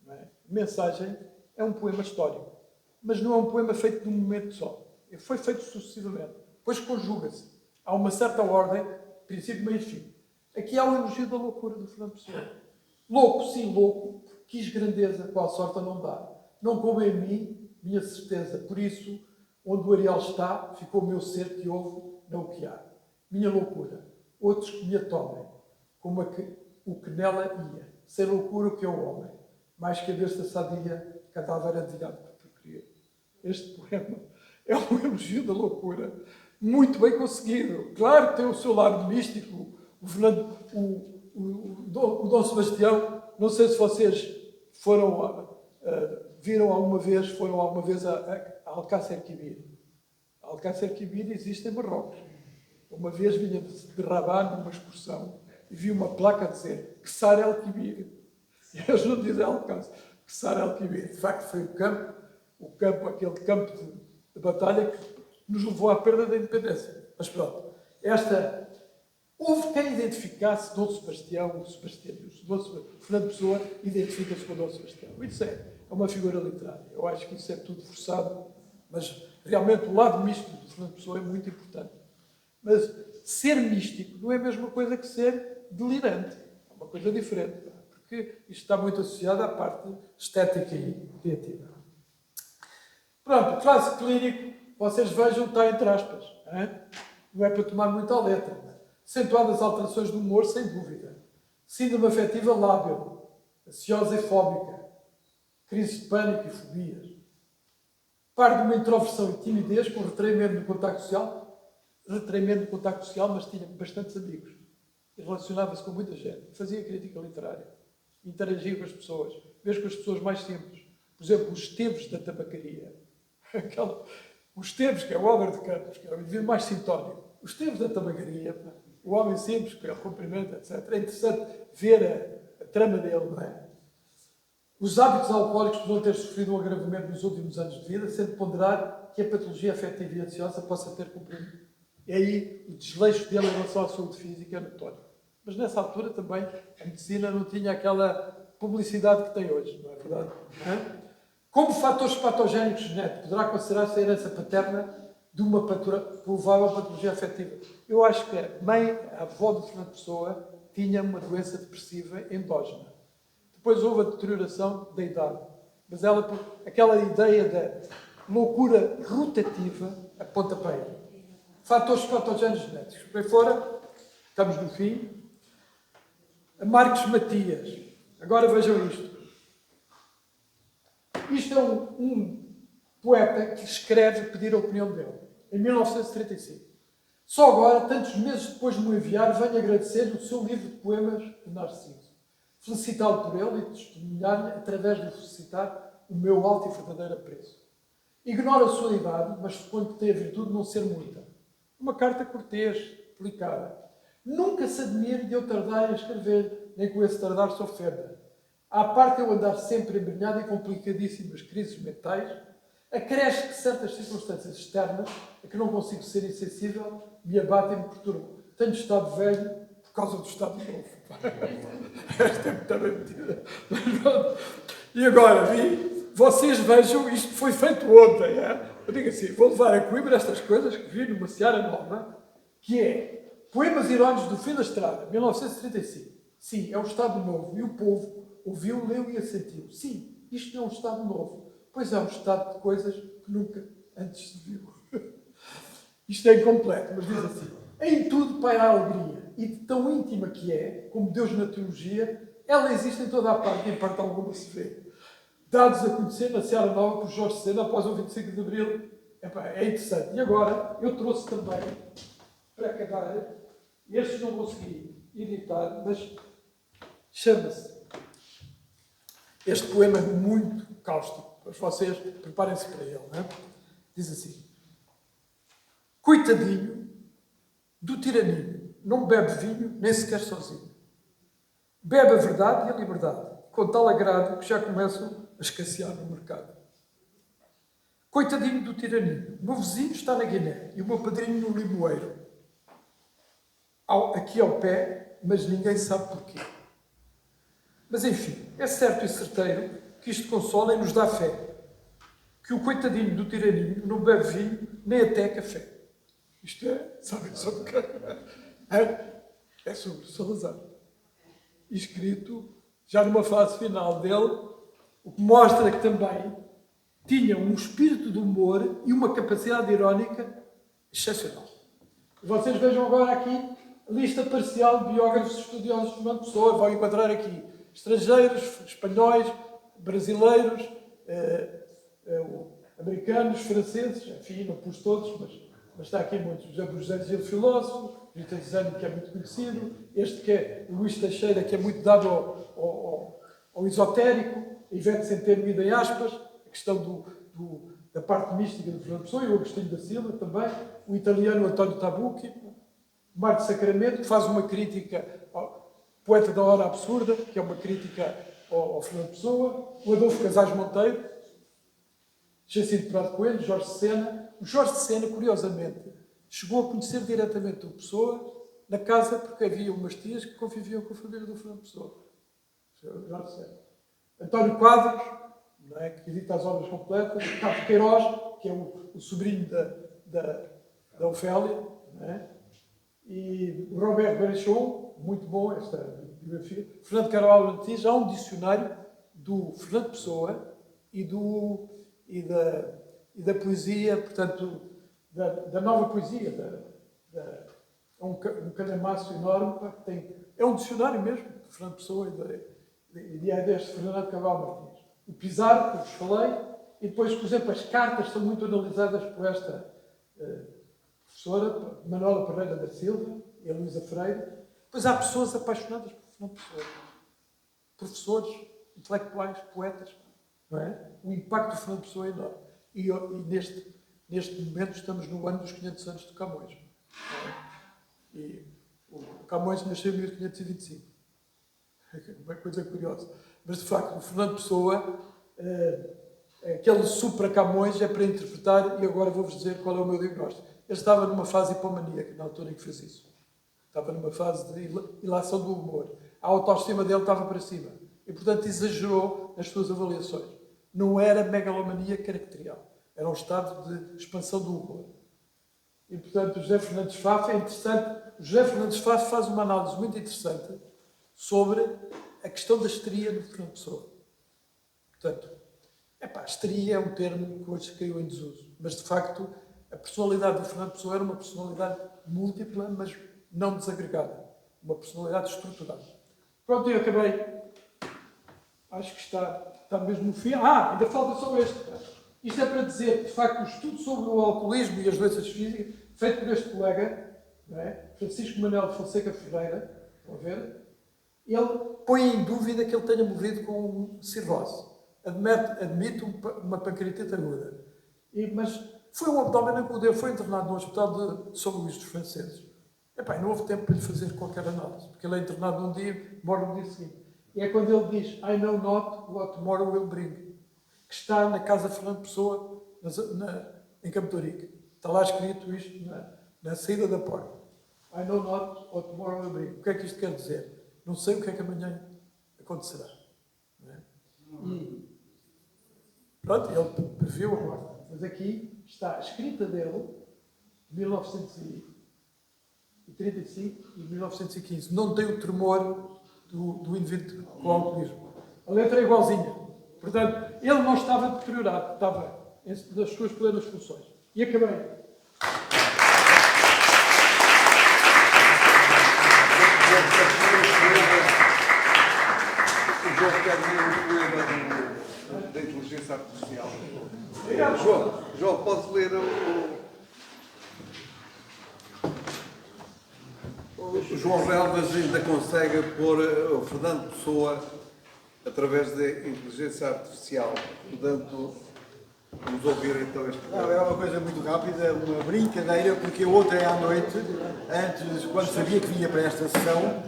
Não é? Mensagem é um poema histórico. Mas não é um poema feito num momento só. Ele foi feito sucessivamente. Depois conjuga-se. Há uma certa ordem, princípio, meio e fim. Aqui há o elogio da loucura do Fernando Pessoa. Louco, sim, louco, quis grandeza, qual sorte não dá. Não coube em mim, minha certeza. Por isso, onde o Arial está, ficou o meu ser que houve, não o que há. Minha loucura. Outros que me atomem, como o que nela ia. Sem loucura o que é o homem. Mais que a besta sadia, cadáver adiado que tu queria. Este poema é um elogio da loucura. Muito bem conseguido. Claro que tem o seu lado místico. O Dom Sebastião, não sei se vocês foram alguma vez a Alcácer Quibir. Alcácer Quibir existe em Marrocos. Uma vez vinha de Rabat numa excursão e vi uma placa a dizer Qessar El Quibir. E eles não dizem Alcácer, Qessar El Quibir. De facto, foi aquele campo de batalha que nos levou à perda da independência. Mas pronto, houve quem identificasse Dom Sebastião, Fernando Pessoa identifica-se com Dom Sebastião. Isso é uma figura literária. Eu acho que isso é tudo forçado, mas realmente o lado místico de Fernando Pessoa é muito importante. Mas ser místico não é a mesma coisa que ser delirante. É uma coisa diferente, porque isto está muito associado à parte estética e criativa. Pronto, classe clínico, vocês vejam, está entre aspas. Não é para tomar muito à letra. Acentuadas alterações do humor, sem dúvida. Síndrome afetiva lábil, ansiosa e fóbica, crise de pânico e fobias. Par de uma introversão e timidez com retraimento no contacto social, mas tinha bastantes amigos. E relacionava-se com muita gente. Fazia crítica literária. Interagia com as pessoas, mesmo com as pessoas mais simples. Por exemplo, os Esteves da tabacaria. O Esteves, que é o Álvaro de Campos, que é o indivíduo mais sintónico. Os Esteves da tabacaria, o homem simples, que é o cumprimento, etc. É interessante ver a trama dele, não é? Os hábitos alcoólicos podem ter sofrido um agravamento nos últimos anos de vida, sendo ponderar que a patologia afetiva e ansiosa possa ter cumprido. E aí o desleixo dele em relação à saúde física é notório. Mas nessa altura também a medicina não tinha aquela publicidade que tem hoje, não é verdade? Como fatores patogénicos genéticos, poderá considerar-se a herança paterna de uma provável patologia afetiva. Eu acho que a avó de Fernando Pessoa tinha uma doença depressiva endógena. Depois houve a deterioração da idade. Mas aquela ideia da loucura rotativa aponta para aí. Fatores patogénicos genéticos. Por aí fora, estamos no fim. Marcos Matias. Agora vejam isto. Isto é um poeta que escreve a pedir a opinião dele, em 1935. Só agora, tantos meses depois de me enviar, venho agradecer-lhe o seu livro de poemas de Narciso. felicitá-lo por ele e testemunhar-lhe através de felicitar o meu alto e verdadeiro apreço. Ignoro a sua idade, mas suponho que tem a virtude de não ser muita. Uma carta cortês, delicada. Nunca se admire de eu tardar em escrever, nem com esse tardar se ofenda. À parte eu andar sempre embrenhado em complicadíssimas crises mentais, acresce que certas circunstâncias externas, a que não consigo ser insensível, me abatem e me perturbam. Tenho estado velho por causa do estado novo. Esta é muito bem metida. E agora, vocês vejam, isto foi feito ontem. Eu digo assim, vou levar a Coimbra estas coisas que vi numa Seara Nova, que é Poemas Irónicos do Fim da Estrada, 1935. Sim, é um Estado Novo. E o povo ouviu, leu e assentiu. Sim, isto não é um Estado Novo. Pois é um estado de coisas que nunca antes se viu. Isto é incompleto, mas diz assim. Em tudo paira a alegria. E de tão íntima que é, como Deus na teologia, ela existe em toda a parte e em parte alguma se vê. Dados a conhecer na Seara Nova por Jorge Sena após o 25 de Abril. É interessante. E agora, eu trouxe também, para acabar, estes não consegui editar, mas chama-se. Este poema é muito cáustico, mas vocês preparem-se para ele. Não é? Diz assim. Coitadinho do tiraninho, não bebe vinho nem sequer sozinho. Bebe a verdade e a liberdade, com tal agrado que já começam a escassear no mercado. Coitadinho do tiraninho, o meu vizinho está na Guiné e o meu padrinho no Limoeiro. Aqui ao pé, mas ninguém sabe porquê. Mas enfim, é certo e certeiro que isto consola e nos dá fé. Que o coitadinho do tiraninho não bebe vinho nem até café. Isto é, sabem sobre o que é sobre Salazar. Escrito já numa fase final dele, o que mostra que também tinha um espírito de humor e uma capacidade irónica excepcional. Vocês vejam agora aqui a lista parcial de biógrafos estudiosos de Fernando Pessoa. Vão encontrar aqui estrangeiros, espanhóis, brasileiros, americanos, franceses, enfim, não pus todos, mas está aqui muitos. José Bruxelas Gil, filósofo, Rita Zane, que é muito conhecido, este que é o Luís Teixeira, que é muito dado ao esotérico, a Ivete Centeno, ida em aspas, a questão da parte mística de Fernando Pessoa, e o Agostinho da Silva também, o italiano António Tabucchi, o Marco Sacramento, que faz uma crítica ao poeta da hora absurda, que é uma crítica ao Fernando Pessoa, o Adolfo Casais Monteiro, Jacinto Prado Coelho, Jorge Sena. O Jorge Sena, curiosamente, chegou a conhecer diretamente o Pessoa na casa, porque havia umas tias que conviviam com a família do Fernando Pessoa. Jorge Sena. António Quadros, não é, que edita as obras completas. Carlos Queiroz, que é o sobrinho da Ofélia. Não é? E o Robert Berechon, muito bom esta biografia. Fernando Carvalho Martins, há um dicionário do Fernando Pessoa e da poesia, portanto, da nova poesia. É um calhamaço enorme. É um dicionário mesmo, de Fernando Pessoa e de ideias de Fernando Carvalho Martins. O Pizarro, que eu vos falei, e depois, por exemplo, as cartas são muito analisadas por esta professora, Manuela Pereira da Silva e a Luísa Freire. Depois há pessoas apaixonadas por Fernando Pessoa. Professores, intelectuais, poetas. Não é? O impacto de Fernando Pessoa é enorme. E neste momento estamos no ano dos 500 anos de Camões. É? E o Camões nasceu em 1525. É uma coisa curiosa. Mas, de facto, o Fernando Pessoa, aquele supra-Camões é para interpretar, e agora vou-vos dizer qual é o meu diagnóstico. Ele estava numa fase hipomaníaca na altura em que fez isso. Estava numa fase de ilação do humor. A autoestima dele estava para cima. E, portanto, exagerou nas suas avaliações. Não era megalomania caracterial. Era um estado de expansão do humor. E, portanto, o José Fernandes Faf é interessante. O José Fernandes Faf faz uma análise muito interessante sobre a questão da histeria do Fernando Pessoa. Portanto, histeria é um termo que hoje caiu em desuso. Mas, de facto, a personalidade do Fernando Pessoa era uma personalidade múltipla, mas não desagregada. Uma personalidade estruturada. Pronto, eu acabei. Acho que está mesmo no fim. Ainda falta só este. Isto é para dizer que, de facto, o estudo sobre o alcoolismo e as doenças físicas, feito por este colega, não é? Francisco Manuel de Fonseca Ferreira, estão a ver? ele põe em dúvida que ele tenha morrido com cirrose. Admite uma pancreatite aguda. Mas foi um abdômen agudo. Ele foi internado no hospital de São Luís dos Franceses. Epá, não houve tempo para lhe fazer qualquer análise, porque ele é internado num dia, morre no dia seguinte. E é quando ele diz, I know not what tomorrow will bring, que está na casa de Fernando Pessoa, em Campo de Ourique. Está lá escrito isto na saída da porta. I know not what tomorrow will bring. O que é que isto quer dizer? Não sei o que é que amanhã acontecerá. Não é? E pronto, ele previu a morte. Mas aqui está a escrita dele, 1935 e 1915. Não tem o tremor do indivíduo com alcoolismo. A letra é igualzinha. Portanto, ele não estava deteriorado, estava nas suas plenas funções. E acabei. O João quer ler um poema da inteligência artificial. João, posso ler o João Relvas ainda consegue pôr o Fernando Pessoa através da inteligência artificial. Portanto, vamos ouvir então este Não, poema. é uma coisa muito rápida, uma brincadeira, porque eu ontem à noite, antes, quando sabia que vinha para esta sessão,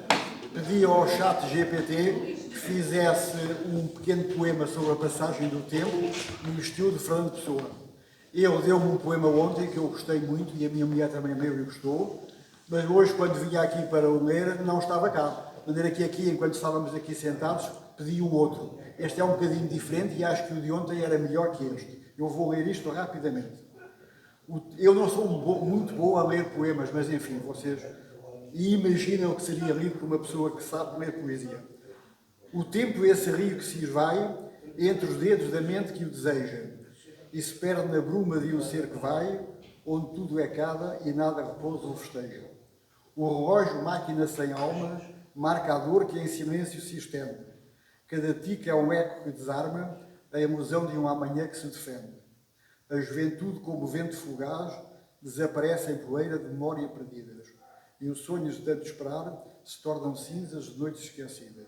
pedi ao chat GPT que fizesse um pequeno poema sobre a passagem do tempo no estilo de Fernando Pessoa. Ele deu-me um poema ontem que eu gostei muito e a minha mulher também leu e gostou, mas hoje, quando vinha aqui para o ler, não estava cá. De maneira que aqui, enquanto estávamos aqui sentados, pedi um outro. Este é um bocadinho diferente e acho que o de ontem era melhor que este. Eu vou ler isto rapidamente. Eu não sou muito bom a ler poemas, mas enfim, vocês imaginam que seria lido por uma pessoa que sabe ler poesia. O tempo é esse rio que se esvai entre os dedos da mente que o deseja e se perde na bruma de um ser que vai, onde tudo é cada e nada repousa ou festeja. O relógio, máquina sem alma, marca a dor que em silêncio se estende. Cada tique é um eco que desarma a ilusão de um amanhã que se defende. A juventude, como vento fugaz, desaparece em poeira de memória perdidas. E os sonhos de tanto esperar se tornam cinzas de noites esquecidas.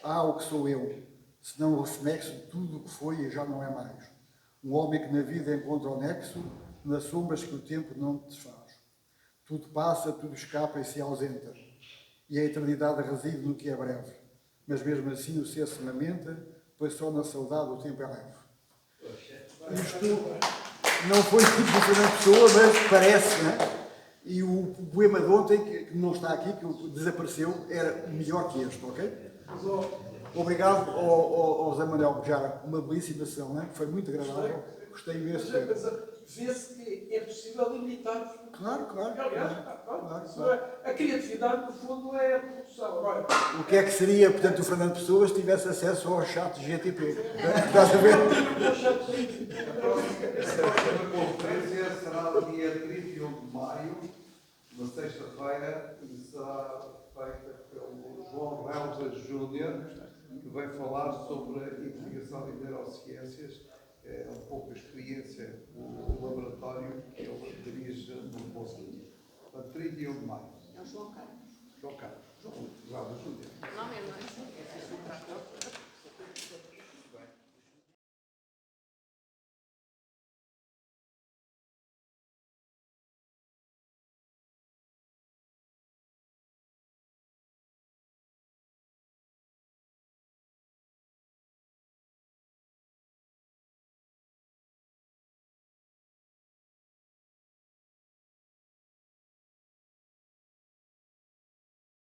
Ah, o que sou eu, senão o reflexo de tudo o que foi e já não é mais. Um homem que na vida encontra o nexo, nas sombras que o tempo não desfaz. Tudo passa, tudo escapa e se ausenta. E a eternidade reside no que é breve. Mas mesmo assim o ser se lamenta, pois só na saudade o tempo é leve. Isto não foi tipo de Fernando Pessoa, mas parece, não é? E o poema de ontem, que não está aqui, que desapareceu, era melhor que este, ok? Obrigado ao Zé Manuel Bejar, uma belíssima sessão, não é? Foi muito agradável, gostei imenso. Vê-se que é possível imitar. Claro. A criatividade, no fundo, é a produção. Agora, O que é que seria, portanto, o Fernando Pessoa se tivesse acesso ao chat GTP? Estás a ver? A próxima conferência será no dia 31 de maio, na sexta-feira, e será feita pelo João Relvas Júnior, que vai falar sobre a investigação em neurociências, um pouco a experiência do laboratório que ele dirige no Bolsa. 31 de maio. É o João Carlos. João Carlos. João Relvas Júnior. Não, é, não é?